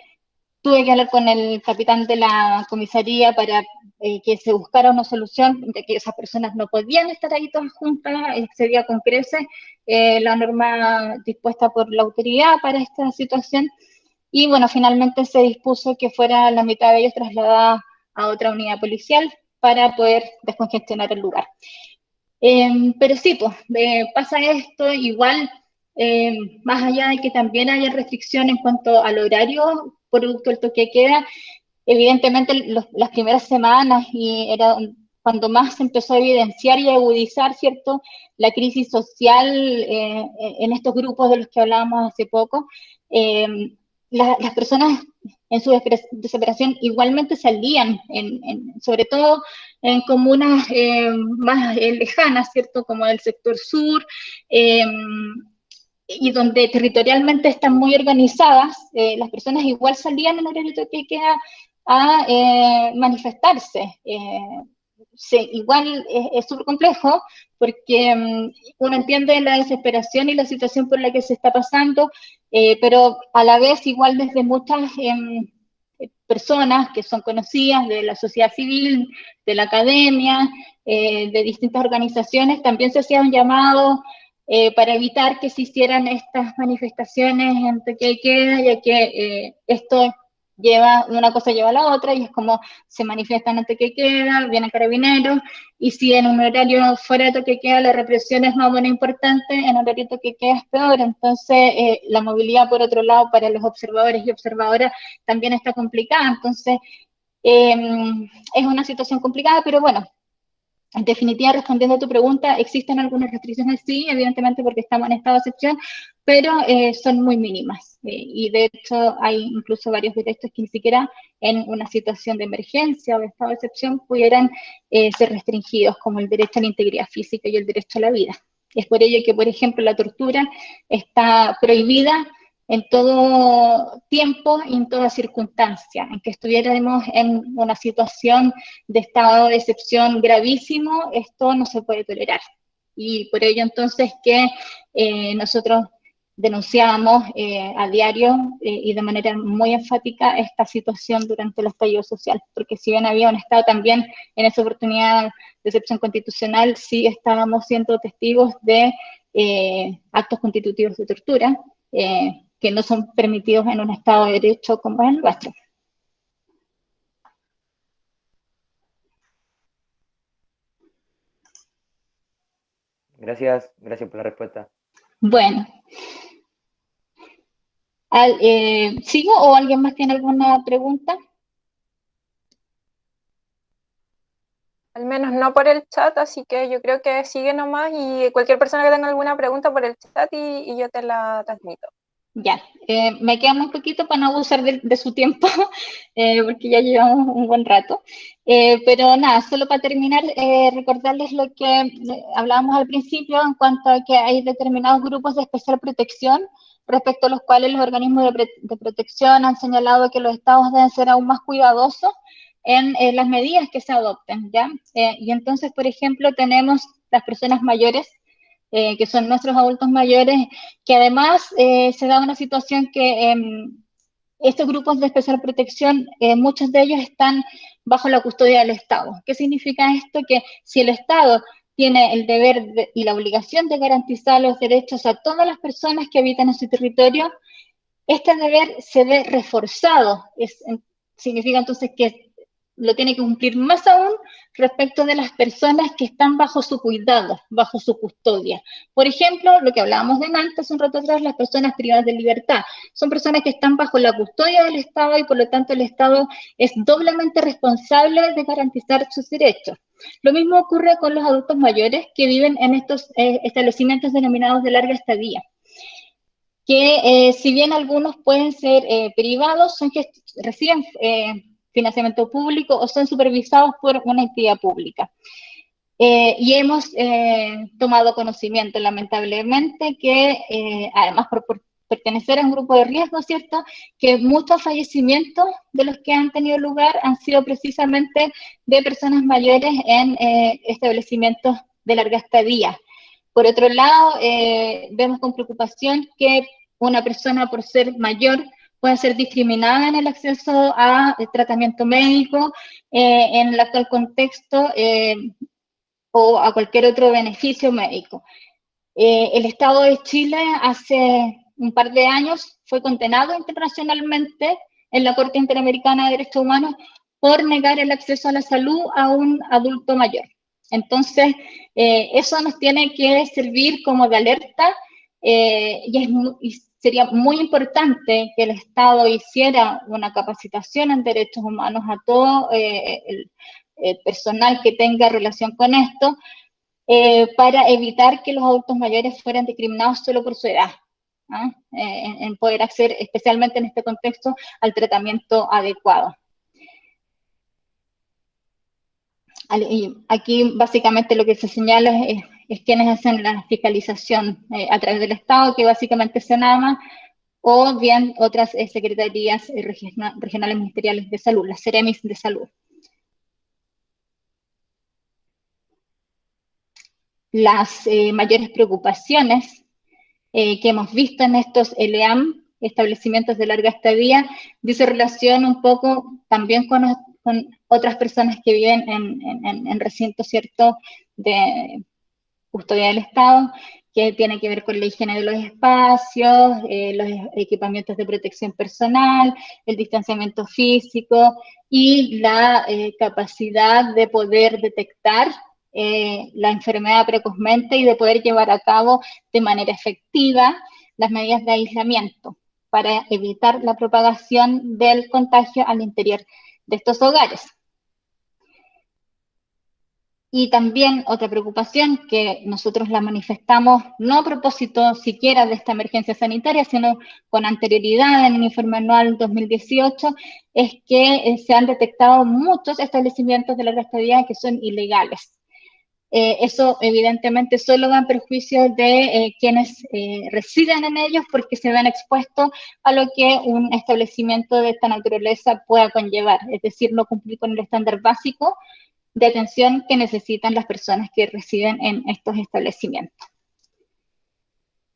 Tuve que hablar con el capitán de la comisaría para que se buscara una solución, de que esas personas no podían estar ahí todas juntas, excedía con creces la norma dispuesta por la autoridad para esta situación, y bueno, finalmente se dispuso que fuera la mitad de ellos trasladada a otra unidad policial para poder descongestionar el lugar. Pero sí, pues, pasa esto, igual, más allá de que también haya restricción en cuanto al horario, producto del toque de queda, evidentemente las primeras semanas, y era cuando más se empezó a evidenciar y a agudizar, ¿cierto?, la crisis social en estos grupos de los que hablábamos hace poco. Las personas en su desesperación igualmente salían, sobre todo en comunas más lejanas, ¿cierto?, como el sector sur, y donde territorialmente están muy organizadas, las personas igual salían en horario de toque de queda a manifestarse. Sí, igual es súper complejo porque uno entiende la desesperación y la situación por la que se está pasando, pero a la vez igual desde muchas personas que son conocidas de la sociedad civil, de la academia, de distintas organizaciones, también se hacía un llamado para evitar que se hicieran estas manifestaciones en toque de queda, ya que esto una cosa lleva a la otra, y es como se manifiestan en toque de queda, vienen carabineros, y si en un horario fuera de toque de queda la represión es más o menos importante, en horario de toque de queda es peor. Entonces la movilidad, por otro lado, para los observadores y observadoras también está complicada. Entonces es una situación complicada, pero bueno, En definitiva, respondiendo a tu pregunta, existen algunas restricciones, sí, evidentemente porque estamos en estado de excepción, pero son muy mínimas. Y de hecho hay incluso varios derechos que ni siquiera en una situación de emergencia o de estado de excepción pudieran ser restringidos, como el derecho a la integridad física y el derecho a la vida. Es por ello que, por ejemplo, la tortura está prohibida en todo tiempo y en toda circunstancia, en que estuviéramos en una situación de estado de excepción gravísimo, esto no se puede tolerar. Y por ello entonces que nosotros denunciábamos a diario y de manera muy enfática esta situación durante el estallido social, porque si bien había un Estado también en esa oportunidad de excepción constitucional, sí estábamos siendo testigos de actos constitutivos de tortura, que no son permitidos en un Estado de Derecho como es el nuestro. Gracias, gracias por la respuesta. Bueno, ¿sigo o alguien más tiene alguna pregunta? Al menos no por el chat, así que yo creo que sigue nomás y cualquier persona que tenga alguna pregunta por el chat y yo te la transmito. Ya, me queda muy poquito para no abusar de su tiempo, porque ya llevamos un buen rato. Pero nada, solo para terminar, recordarles lo que hablábamos al principio en cuanto a que hay determinados grupos de especial protección, respecto a los cuales los organismos de protección han señalado que los estados deben ser aún más cuidadosos en las medidas que se adopten, ¿ya? Y entonces, por ejemplo, tenemos las personas mayores, que son nuestros adultos mayores, que además se da una situación que estos grupos de especial protección, muchos de ellos están bajo la custodia del Estado. ¿Qué significa esto? Que si el Estado tiene el deber y la obligación de garantizar los derechos a todas las personas que habitan en su territorio, este deber se ve reforzado. Significa entonces que lo tiene que cumplir más aún respecto de las personas que están bajo su cuidado, bajo su custodia. Por ejemplo, lo que hablábamos de antes, hace un rato atrás, las personas privadas de libertad. Son personas que están bajo la custodia del Estado y por lo tanto el Estado es doblemente responsable de garantizar sus derechos. Lo mismo ocurre con los adultos mayores que viven en estos establecimientos denominados de larga estadía, que si bien algunos pueden ser privados, son que reciben financiamiento público o son supervisados por una entidad pública. Y hemos tomado conocimiento, lamentablemente, que además por pertenecer a un grupo de riesgo, ¿cierto?, que muchos fallecimientos de los que han tenido lugar han sido precisamente de personas mayores en establecimientos de larga estadía. Por otro lado, vemos con preocupación que una persona por ser mayor puede ser discriminada en el acceso a tratamiento médico en el actual contexto o a cualquier otro beneficio médico. El Estado de Chile hace un par de años fue condenado internacionalmente en la Corte Interamericana de Derechos Humanos por negar el acceso a la salud a un adulto mayor. Entonces, eso nos tiene que servir como de alerta y sería muy importante que el Estado hiciera una capacitación en derechos humanos a todo el personal que tenga relación con esto, para evitar que los adultos mayores fueran discriminados solo por su edad, ¿no? En poder acceder, especialmente en este contexto, al tratamiento adecuado. Y aquí básicamente lo que se señala es quienes hacen la fiscalización a través del Estado, que básicamente es SENAMA, o bien otras secretarías regionales ministeriales de salud, las CEREMIS de salud. Las mayores preocupaciones que hemos visto en estos ELEAM, establecimientos de larga estadía, dice relación un poco también con otras personas que viven en recintos, ¿cierto?, de custodia del Estado, que tiene que ver con la higiene de los espacios, los equipamientos de protección personal, el distanciamiento físico y la capacidad de poder detectar la enfermedad precozmente y de poder llevar a cabo de manera efectiva las medidas de aislamiento para evitar la propagación del contagio al interior de estos hogares. Y también otra preocupación que nosotros la manifestamos no a propósito siquiera de esta emergencia sanitaria, sino con anterioridad en el informe anual 2018, es que se han detectado muchos establecimientos de larga estadía que son ilegales. Eso evidentemente solo va en perjuicio de quienes residen en ellos porque se ven expuestos a lo que un establecimiento de esta naturaleza pueda conllevar, es decir, no cumplir con el estándar básico de atención que necesitan las personas que residen en estos establecimientos.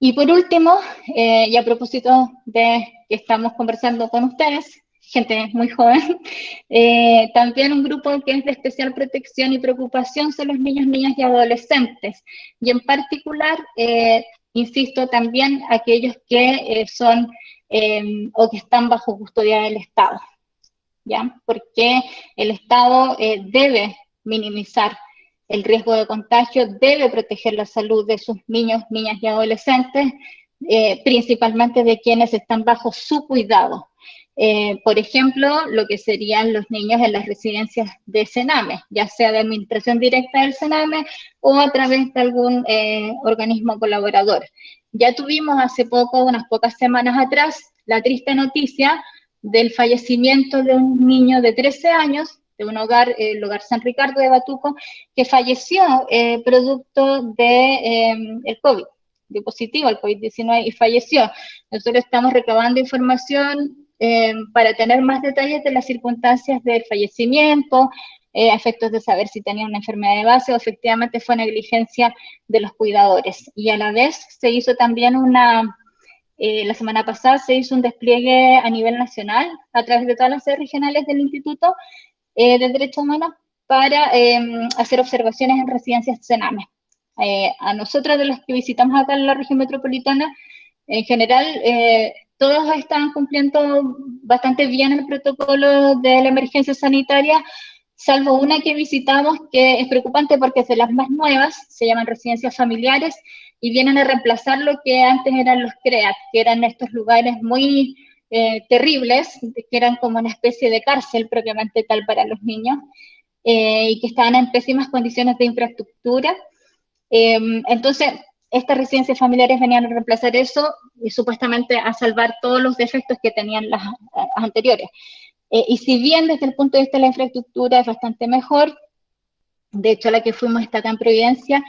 Y por último, y a propósito de que estamos conversando con ustedes, gente muy joven, también un grupo que es de especial protección y preocupación son los niños, niñas y adolescentes, y en particular, insisto, también aquellos que son o que están bajo custodia del Estado, ¿ya? Porque el Estado debe minimizar el riesgo de contagio, debe proteger la salud de sus niños, niñas y adolescentes, principalmente de quienes están bajo su cuidado. Por ejemplo, lo que serían los niños en las residencias de Sename, ya sea de administración directa del Sename o a través de algún organismo colaborador. Ya tuvimos hace poco, unas pocas semanas atrás, la triste noticia del fallecimiento de un niño de 13 años, de un hogar, el hogar San Ricardo de Batuco, que falleció producto de el COVID, de positivo al COVID-19 y falleció. Nosotros estamos recabando información para tener más detalles de las circunstancias del fallecimiento, a efectos de saber si tenía una enfermedad de base o efectivamente fue negligencia de los cuidadores. Y a la vez se hizo también la semana pasada se hizo un despliegue a nivel nacional a través de todas las sedes regionales del Instituto de Derechos Humanos para hacer observaciones en residencias Sename. A nosotros, de los que visitamos acá en la región metropolitana, en general, todos están cumpliendo bastante bien el protocolo de la emergencia sanitaria, salvo una que visitamos que es preocupante porque es de las más nuevas, se llaman residencias familiares, y vienen a reemplazar lo que antes eran los CREAT, que eran estos lugares muy terribles, que eran como una especie de cárcel propiamente tal para los niños, y que estaban en pésimas condiciones de infraestructura. Entonces, estas residencias familiares venían a reemplazar eso y supuestamente a salvar todos los defectos que tenían las anteriores. Y si bien desde el punto de vista de la infraestructura es bastante mejor, de hecho la que fuimos está acá en Providencia,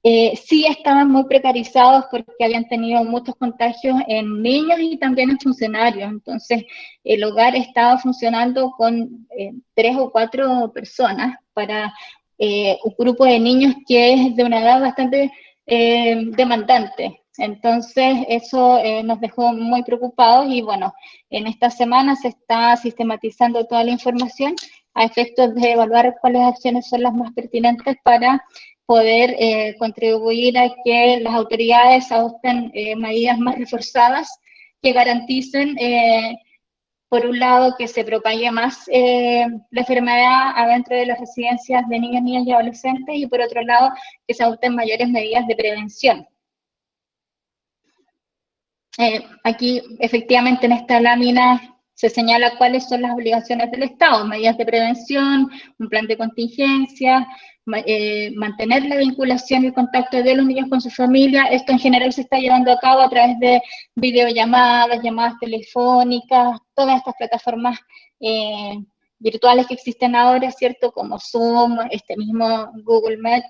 sí estaban muy precarizados porque habían tenido muchos contagios en niños y también en funcionarios. Entonces, el hogar estaba funcionando con 3 o 4 personas para un grupo de niños que es de una edad bastante demandante. Entonces, eso nos dejó muy preocupados y bueno, en esta semana se está sistematizando toda la información a efectos de evaluar cuáles acciones son las más pertinentes para poder contribuir a que las autoridades adopten medidas más reforzadas que garanticen, por un lado, que se propague más la enfermedad adentro de las residencias de niños, niñas y adolescentes, y por otro lado, que se adopten mayores medidas de prevención. Aquí, efectivamente, en esta lámina se señala cuáles son las obligaciones del Estado: medidas de prevención, un plan de contingencia, mantener la vinculación y el contacto de los niños con su familia. Esto en general se está llevando a cabo a través de videollamadas, llamadas telefónicas, todas estas plataformas virtuales que existen ahora, ¿cierto? Como Zoom, este mismo Google Meet,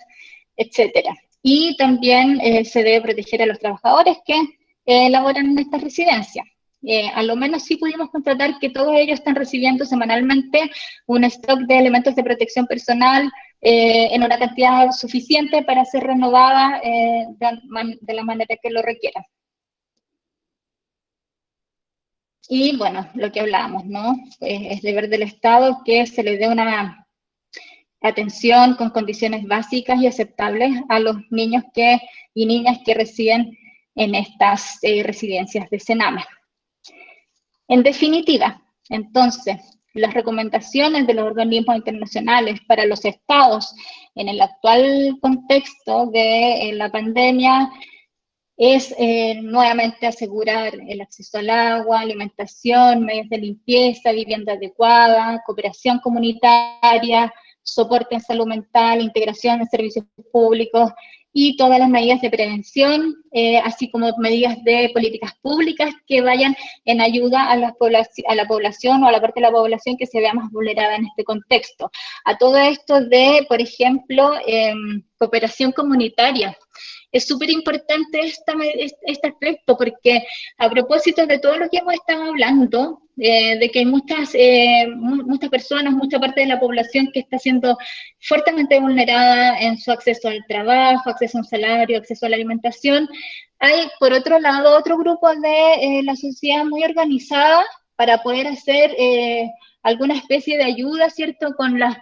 etcétera. Y también se debe proteger a los trabajadores que laboran en estas residencias. A lo menos sí pudimos constatar que todos ellos están recibiendo semanalmente un stock de elementos de protección personal en una cantidad suficiente para ser renovada de la manera que lo requieran. Y bueno, lo que hablábamos, ¿no? Es deber del Estado que se le dé una atención con condiciones básicas y aceptables a los niños y niñas que residen en estas residencias de Sename. En definitiva, entonces, las recomendaciones de los organismos internacionales para los estados en el actual contexto de la pandemia es nuevamente asegurar el acceso al agua, alimentación, medios de limpieza, vivienda adecuada, cooperación comunitaria, soporte en salud mental, integración en servicios públicos y todas las medidas de prevención, así como medidas de políticas públicas que vayan en ayuda a la población o a la parte de la población que se vea más vulnerada en este contexto. A todo esto de, por ejemplo, cooperación comunitaria. Es súper importante este aspecto porque a propósito de todo lo que hemos estado hablando, de que hay muchas personas, mucha parte de la población que está siendo fuertemente vulnerada en su acceso al trabajo, acceso a un salario, acceso a la alimentación, hay por otro lado otro grupo de la sociedad muy organizada para poder hacer alguna especie de ayuda, ¿cierto?, con las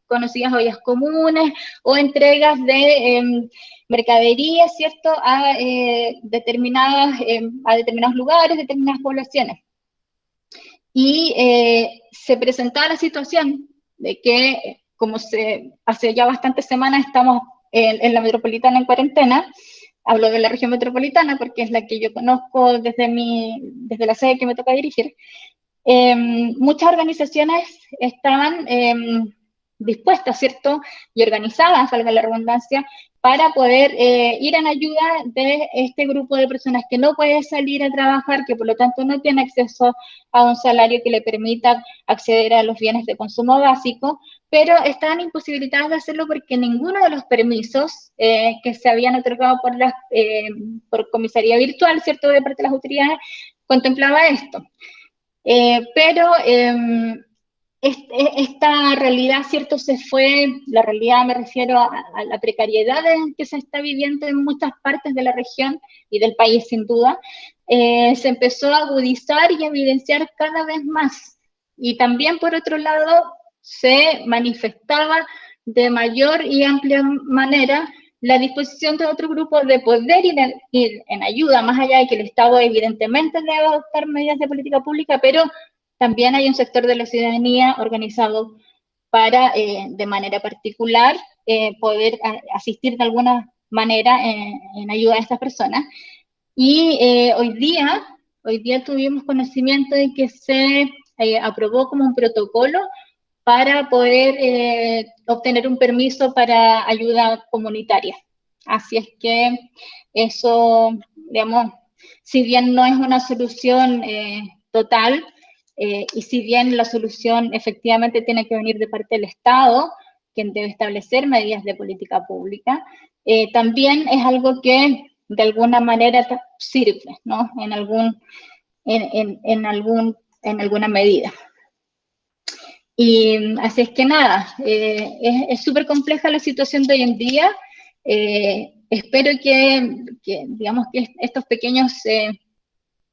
conocidas ollas comunes o entregas de mercadería, ¿cierto?, a determinados lugares, determinadas poblaciones. Y se presentaba la situación de que, como hace ya bastantes semanas estamos en la metropolitana en cuarentena, hablo de la región metropolitana porque es la que yo conozco desde la sede que me toca dirigir, muchas organizaciones estaban dispuestas, ¿cierto?, y organizadas, valga la redundancia, para poder ir en ayuda de este grupo de personas que no puede salir a trabajar, que por lo tanto no tiene acceso a un salario que le permita acceder a los bienes de consumo básico, pero estaban imposibilitadas de hacerlo porque ninguno de los permisos que se habían otorgado por comisaría virtual, ¿cierto?, de parte de las autoridades, contemplaba esto. Pero esta realidad, ¿cierto?, la realidad me refiero a la precariedad en que se está viviendo en muchas partes de la región y del país sin duda, se empezó a agudizar y a evidenciar cada vez más. Y también por otro lado se manifestaba de mayor y amplia manera la disposición de otro grupo de poder ir en ayuda, más allá de que el Estado evidentemente debe adoptar medidas de política pública, pero también hay un sector de la ciudadanía organizado para, de manera particular, poder asistir de alguna manera en ayuda a estas personas. Y hoy día tuvimos conocimiento de que se aprobó como un protocolo para poder obtener un permiso para ayuda comunitaria. Así es que eso, digamos, si bien no es una solución total, y si bien la solución efectivamente tiene que venir de parte del Estado, quien debe establecer medidas de política pública, también es algo que de alguna manera sirve, ¿no?, en alguna medida. Y así es que nada, es súper compleja la situación de hoy en día. Espero que, digamos, que estos pequeños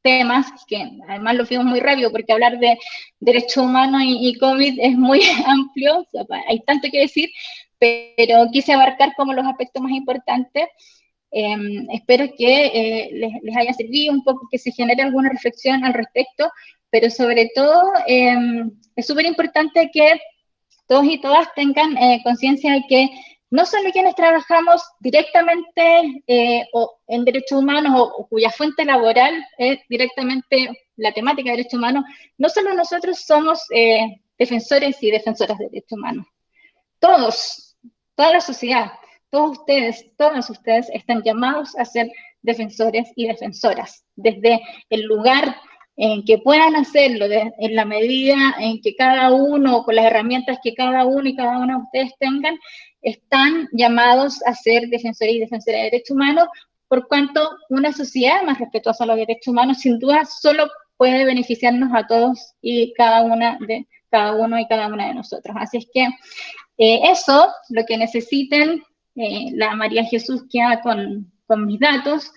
temas, que además lo vimos muy rápido porque hablar de derechos humanos y COVID es muy amplio, o sea, hay tanto que decir, pero quise abarcar como los aspectos más importantes. Espero que les haya servido un poco, que se genere alguna reflexión al respecto, pero sobre todo es súper importante que todos y todas tengan conciencia de que no solo quienes trabajamos directamente o en derechos humanos o cuya fuente laboral es directamente la temática de derechos humanos, no solo nosotros somos defensores y defensoras de derechos humanos. Todos, toda la sociedad, todos ustedes están llamados a ser defensores y defensoras, desde el lugar en que puedan hacerlo, en la medida en que cada uno, con las herramientas que cada uno y cada una de ustedes tengan, están llamados a ser defensores y defensoras de derechos humanos, por cuanto una sociedad más respetuosa a los derechos humanos, sin duda, solo puede beneficiarnos a todos y cada uno y cada una de nosotros. Así es que eso, lo que necesiten, la María Jesús queda con mis datos,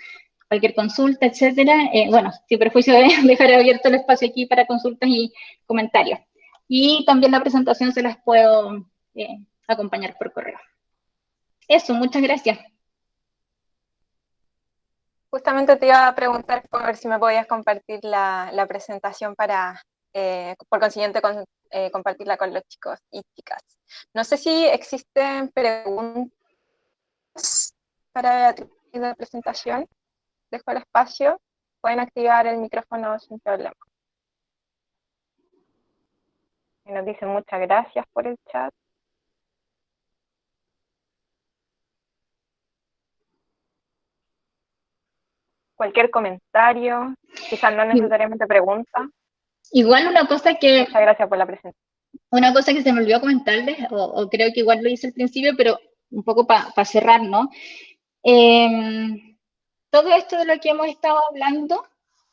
cualquier consulta, etcétera. Bueno, sin perjuicio de dejar abierto el espacio aquí para consultas y comentarios. Y también la presentación se las puedo acompañar por correo. Eso, muchas gracias. Justamente te iba a preguntar por ver si me podías compartir la presentación para, por consiguiente, compartirla con los chicos y chicas. No sé si existen preguntas para Beatriz de la presentación. Dejo el espacio. Pueden activar el micrófono sin problema. Y nos dicen muchas gracias por el chat. cualquier comentario, quizás no necesariamente pregunta. Igual una cosa que... Muchas gracias por la presentación. Una cosa que se me olvidó comentarles, o creo que igual lo hice al principio, pero un poco para cerrar, ¿no? Todo esto de lo que hemos estado hablando,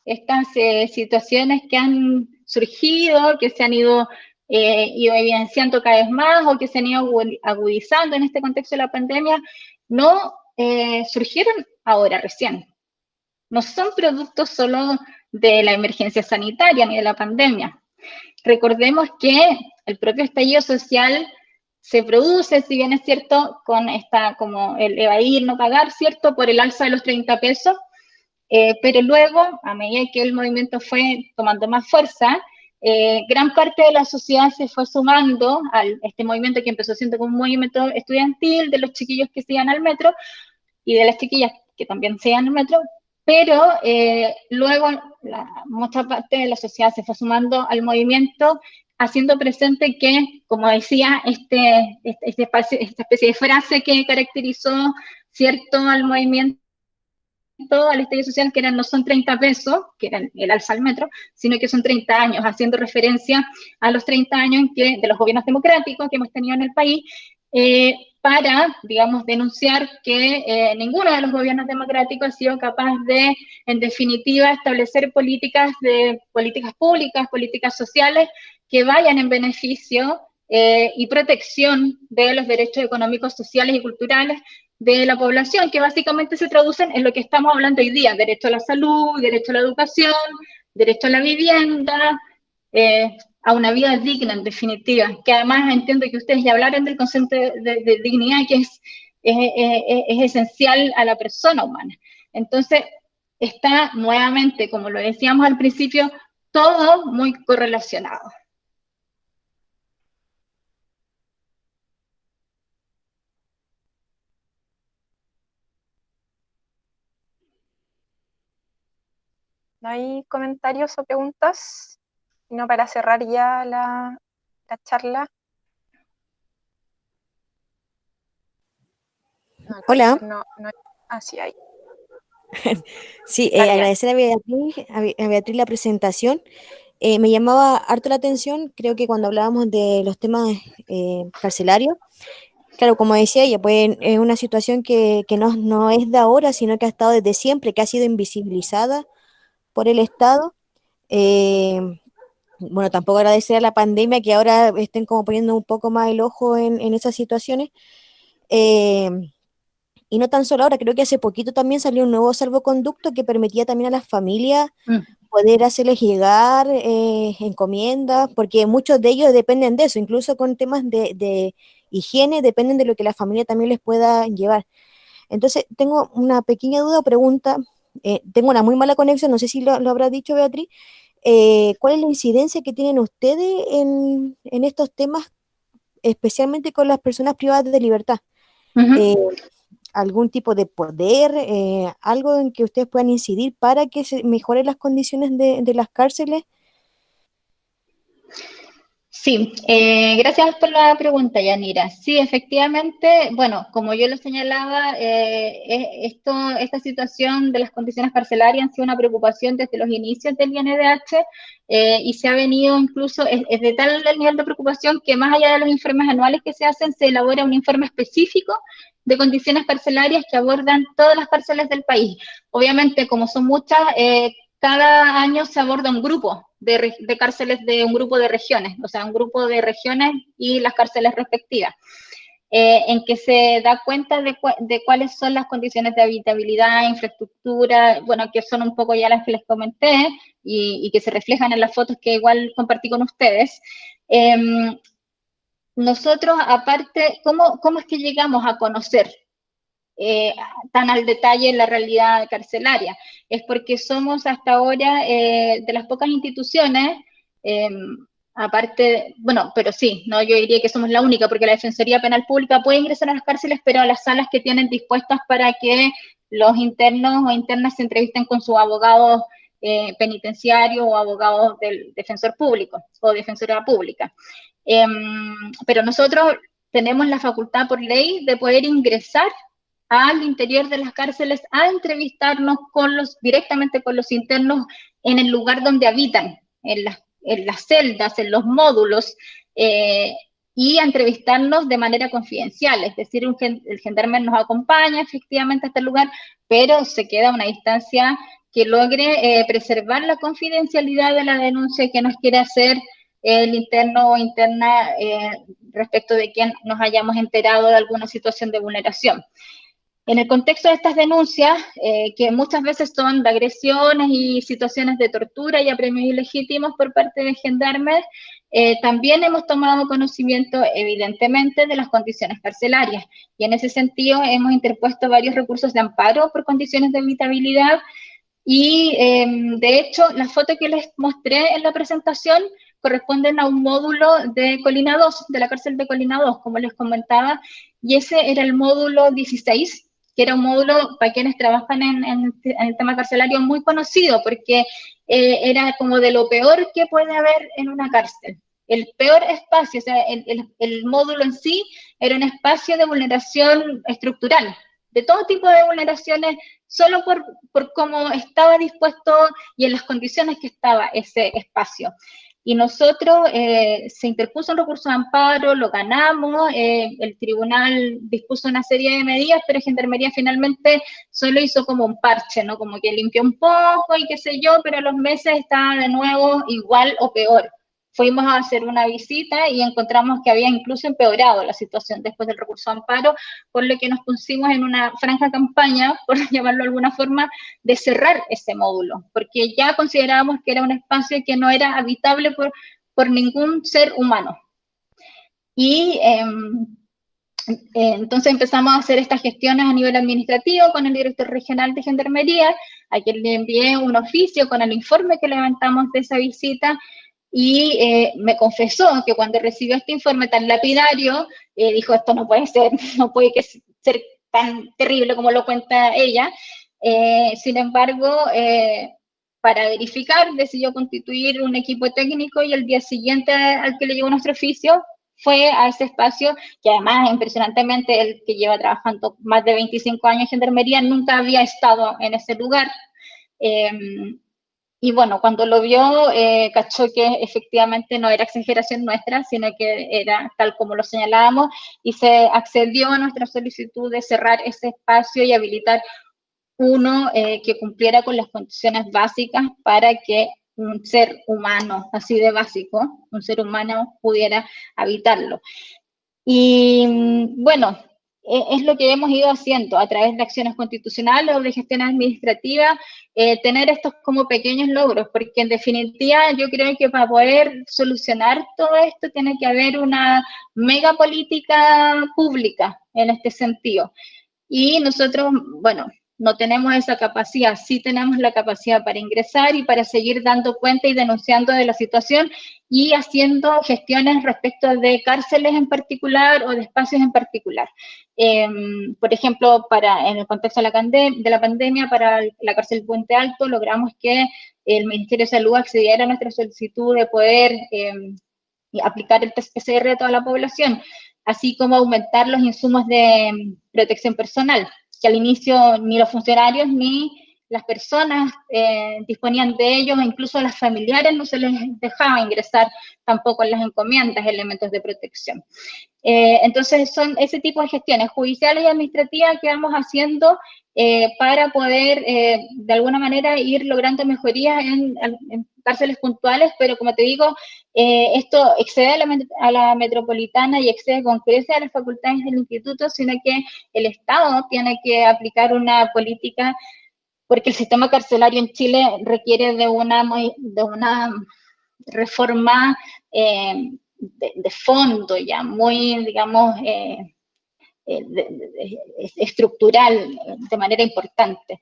estas situaciones que han surgido, que se han ido evidenciando cada vez más o que se han ido agudizando en este contexto de la pandemia, no surgieron ahora, recién. No son productos solo de la emergencia sanitaria ni de la pandemia. Recordemos que el propio estallido social se produce, si bien es cierto, con esta, como el evadir, no pagar, ¿cierto?, por el alza de los 30 pesos, pero luego, a medida que el movimiento fue tomando más fuerza, gran parte de la sociedad se fue sumando a este movimiento que empezó siendo como un movimiento estudiantil, de los chiquillos que se iban al metro, y de las chiquillas que también se iban al metro, pero luego mucha parte de la sociedad se fue sumando al movimiento, haciendo presente que, como decía, esta especie de frase que caracterizó, ¿cierto?, al movimiento, al estallido social, que no son 30 pesos, que eran el alza al metro, sino que son 30 años, haciendo referencia a los 30 años de los gobiernos democráticos que hemos tenido en el país, para, digamos, denunciar que ninguno de los gobiernos democráticos ha sido capaz de, en definitiva, establecer políticas públicas, políticas sociales que vayan en beneficio y protección de los derechos económicos, sociales y culturales de la población, que básicamente se traducen en lo que estamos hablando hoy día: derecho a la salud, derecho a la educación, derecho a la vivienda, a una vida digna, en definitiva, que además entiendo que ustedes ya hablaron del concepto de dignidad, que es esencial a la persona humana. Entonces, está nuevamente, como lo decíamos al principio, todo muy correlacionado. ¿No hay comentarios o preguntas? Sino para cerrar ya la charla. No, hola. No, sí hay. Sí, agradecer a Beatriz la presentación. Me llamaba harto la atención, creo que cuando hablábamos de los temas carcelarios, claro, como decía ella, pues es una situación que no es de ahora, sino que ha estado desde siempre, que ha sido invisibilizada por el Estado. Bueno, tampoco agradecer a la pandemia que ahora estén como poniendo un poco más el ojo en esas situaciones. Y no tan solo ahora, creo que hace poquito también salió un nuevo salvoconducto que permitía también a las familias poder hacerles llegar encomiendas, porque muchos de ellos dependen de eso, incluso con temas de higiene, dependen de lo que la familia también les pueda llevar. Entonces, tengo una pequeña duda o pregunta, tengo una muy mala conexión, no sé si lo habrá dicho Beatriz, ¿cuál es la incidencia que tienen ustedes en estos temas, especialmente con las personas privadas de libertad? ¿Algún tipo de poder, algo en que ustedes puedan incidir para que se mejoren las condiciones de las cárceles? Sí, gracias por la pregunta, Yanira. Sí, efectivamente, bueno, como yo lo señalaba, esta situación de las condiciones carcelarias ha sido una preocupación desde los inicios del INDH, y se ha venido incluso, es de tal el nivel de preocupación que más allá de los informes anuales que se hacen, se elabora un informe específico de condiciones carcelarias que abordan todas las cárceles del país. Obviamente, como son muchas, cada año se aborda un grupo de cárceles de un grupo de regiones, o sea, un grupo de regiones y las cárceles respectivas, en que se da cuenta de cuáles son las condiciones de habitabilidad, infraestructura, bueno, que son un poco ya las que les comenté y que se reflejan en las fotos que igual compartí con ustedes. Nosotros, aparte, ¿cómo es que llegamos a conocer tan al detalle la realidad carcelaria? Es porque somos hasta ahora de las pocas instituciones, aparte, bueno, pero sí, no, yo diría que somos la única, porque la Defensoría Penal Pública puede ingresar a las cárceles, pero a las salas que tienen dispuestas para que los internos o internas se entrevisten con sus abogados penitenciarios o abogados del defensor público o defensora pública. Pero nosotros tenemos la facultad por ley de poder ingresar al interior de las cárceles a entrevistarnos directamente con los internos en el lugar donde habitan, en las celdas, en los módulos, y a entrevistarnos de manera confidencial, es decir, el gendarme nos acompaña efectivamente a este lugar, pero se queda a una distancia que logre preservar la confidencialidad de la denuncia que nos quiere hacer el interno o interna respecto de quien nos hayamos enterado de alguna situación de vulneración. En el contexto de estas denuncias, que muchas veces son de agresiones y situaciones de tortura y apremios ilegítimos por parte de gendarmes, también hemos tomado conocimiento, evidentemente, de las condiciones carcelarias. Y en ese sentido hemos interpuesto varios recursos de amparo por condiciones de habitabilidad. Y, de hecho, la foto que les mostré en la presentación corresponden a un módulo de Colina 2, de la cárcel de Colina 2, como les comentaba, y ese era el módulo 16, que era un módulo para quienes trabajan en el tema carcelario muy conocido, porque era como de lo peor que puede haber en una cárcel. El peor espacio, o sea, el módulo en sí era un espacio de vulneración estructural, de todo tipo de vulneraciones, solo por cómo estaba dispuesto y en las condiciones que estaba ese espacio. Y nosotros, se interpuso un recurso de amparo, lo ganamos, el tribunal dispuso una serie de medidas, pero Gendarmería finalmente solo hizo como un parche, ¿no? Como que limpió un poco y qué sé yo, pero a los meses estaba de nuevo igual o peor. Fuimos a hacer una visita y encontramos que había incluso empeorado la situación después del recurso de amparo, por lo que nos pusimos en una franja campaña, por llamarlo de alguna forma, de cerrar ese módulo, porque ya considerábamos que era un espacio que no era habitable por ningún ser humano. Y entonces empezamos a hacer estas gestiones a nivel administrativo con el director regional de Gendarmería, a quien le envié un oficio con el informe que levantamos de esa visita, y me confesó que cuando recibió este informe tan lapidario, dijo, esto no puede ser, no puede ser tan terrible como lo cuenta ella. Sin embargo, para verificar, decidió constituir un equipo técnico, y el día siguiente al que le llegó nuestro oficio, fue a ese espacio, que además, impresionantemente, el que lleva trabajando más de 25 años en Gendarmería, nunca había estado en ese lugar. Y bueno, cuando lo vio, cachó que efectivamente no era exageración nuestra, sino que era tal como lo señalábamos, y se accedió a nuestra solicitud de cerrar ese espacio y habilitar uno que cumpliera con las condiciones básicas para que un ser humano, así de básico, un ser humano pudiera habitarlo. Y bueno, es lo que hemos ido haciendo a través de acciones constitucionales o de gestión administrativa, tener estos como pequeños logros, porque en definitiva yo creo que para poder solucionar todo esto tiene que haber una mega política pública en este sentido. Y nosotros, bueno, no tenemos esa capacidad, sí tenemos la capacidad para ingresar y para seguir dando cuenta y denunciando de la situación y haciendo gestiones respecto de cárceles en particular o de espacios en particular. Por ejemplo, en el contexto de la pandemia, para la cárcel Puente Alto, logramos que el Ministerio de Salud accediera a nuestra solicitud de poder aplicar el test PCR a toda la población, así como aumentar los insumos de protección personal, que al inicio ni los funcionarios ni las personas disponían de ellos, incluso a las familiares no se les dejaba ingresar tampoco en las encomiendas elementos de protección. Entonces son ese tipo de gestiones judiciales y administrativas que vamos haciendo para poder de alguna manera ir logrando mejorías en cárceles puntuales, pero como te digo, esto excede a la metropolitana y excede con creces a las facultades del instituto, sino que el Estado tiene que aplicar una política, porque el sistema carcelario en Chile requiere de una reforma de fondo ya, muy, digamos, estructural de manera importante.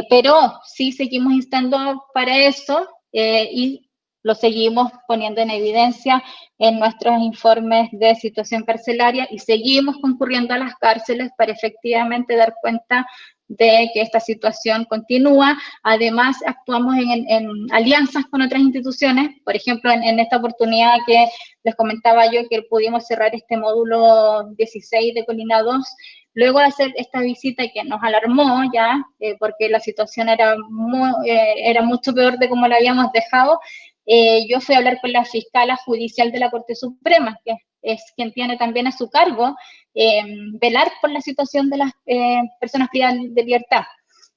Pero sí seguimos instando para eso y lo seguimos poniendo en evidencia en nuestros informes de situación carcelaria y seguimos concurriendo a las cárceles para efectivamente dar cuenta de que esta situación continúa. Además, actuamos en alianzas con otras instituciones, por ejemplo, en esta oportunidad que les comentaba yo que pudimos cerrar este módulo 16 de Colina 2, luego de hacer esta visita que nos alarmó ya, porque la situación era mucho peor de como la habíamos dejado, yo fui a hablar con la fiscala judicial de la Corte Suprema, que es quien tiene también a su cargo velar por la situación de las personas privadas de libertad.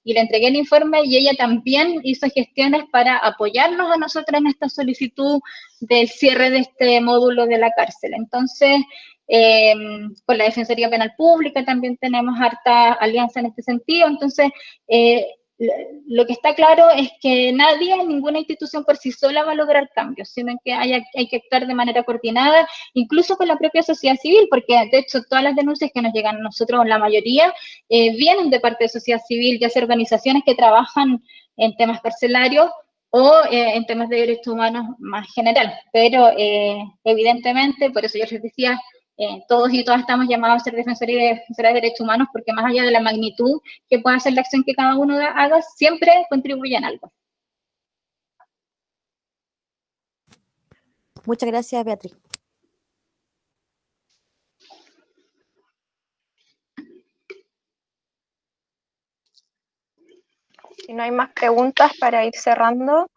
Y le entregué el informe y ella también hizo gestiones para apoyarnos a nosotros en esta solicitud del cierre de este módulo de la cárcel. Entonces, con la Defensoría Penal Pública también tenemos harta alianza en este sentido. Entonces, lo que está claro es que nadie, ninguna institución por sí sola va a lograr cambios, sino que hay que actuar de manera coordinada, incluso con la propia sociedad civil, porque de hecho todas las denuncias que nos llegan a nosotros, la mayoría, vienen de parte de sociedad civil, ya sea organizaciones que trabajan en temas carcelarios o en temas de derechos humanos más general. Pero evidentemente, por eso yo les decía, todos y todas estamos llamados a ser defensores y defensoras de derechos humanos, porque más allá de la magnitud que pueda ser la acción que cada uno haga, siempre contribuye en algo. Muchas gracias, Beatriz. Si no hay más preguntas para ir cerrando,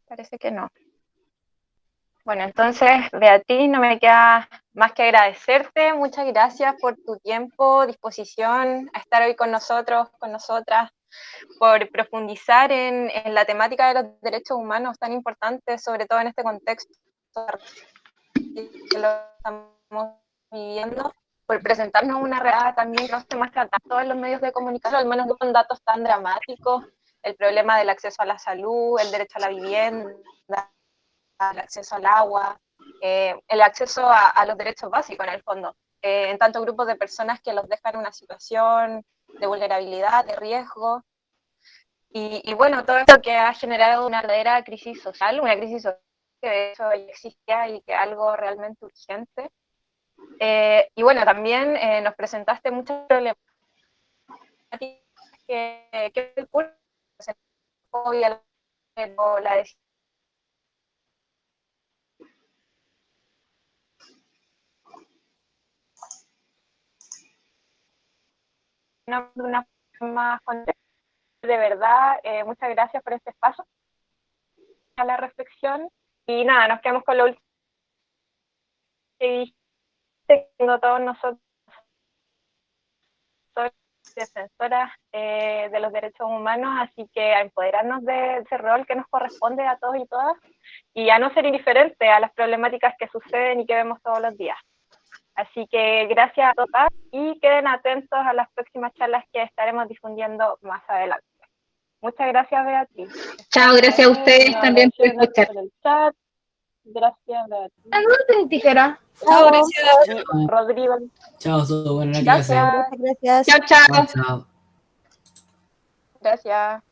parece que no. Bueno, entonces, Beatriz, no me queda más que agradecerte. Muchas gracias por tu tiempo, disposición a estar hoy con nosotros, con nosotras, por profundizar en la temática de los derechos humanos tan importantes, sobre todo en este contexto que lo estamos viviendo, por presentarnos una realidad también que no se más tratado en los medios de comunicación, al menos no con datos tan dramáticos, el problema del acceso a la salud, el derecho a la vivienda, el acceso al agua, el acceso a los derechos básicos en el fondo, en tantos grupos de personas que los dejan en una situación de vulnerabilidad, de riesgo, y bueno, todo esto que ha generado una verdadera crisis social, una crisis social que de hecho ya existía y que es algo realmente urgente. Y bueno, también nos presentaste muchas problemáticas que ocurren, la de una forma de verdad. Muchas gracias por este espacio, a la reflexión, y nada, nos quedamos con lo último que tengo todos nosotros, soy defensora de los derechos humanos, así que a empoderarnos de ese rol que nos corresponde a todos y todas, y a no ser indiferente a las problemáticas que suceden y que vemos todos los días. Así que gracias a todas y queden atentos a las próximas charlas que estaremos difundiendo más adelante. Muchas gracias, Beatriz. Chao, gracias a ustedes también por escuchar. El chat. Gracias, Beatriz. ¿Dónde tijera? Chao, gracias. Rodrigo. Chao, buena Gracias. Gracias. Chao, chao. Chao. Gracias.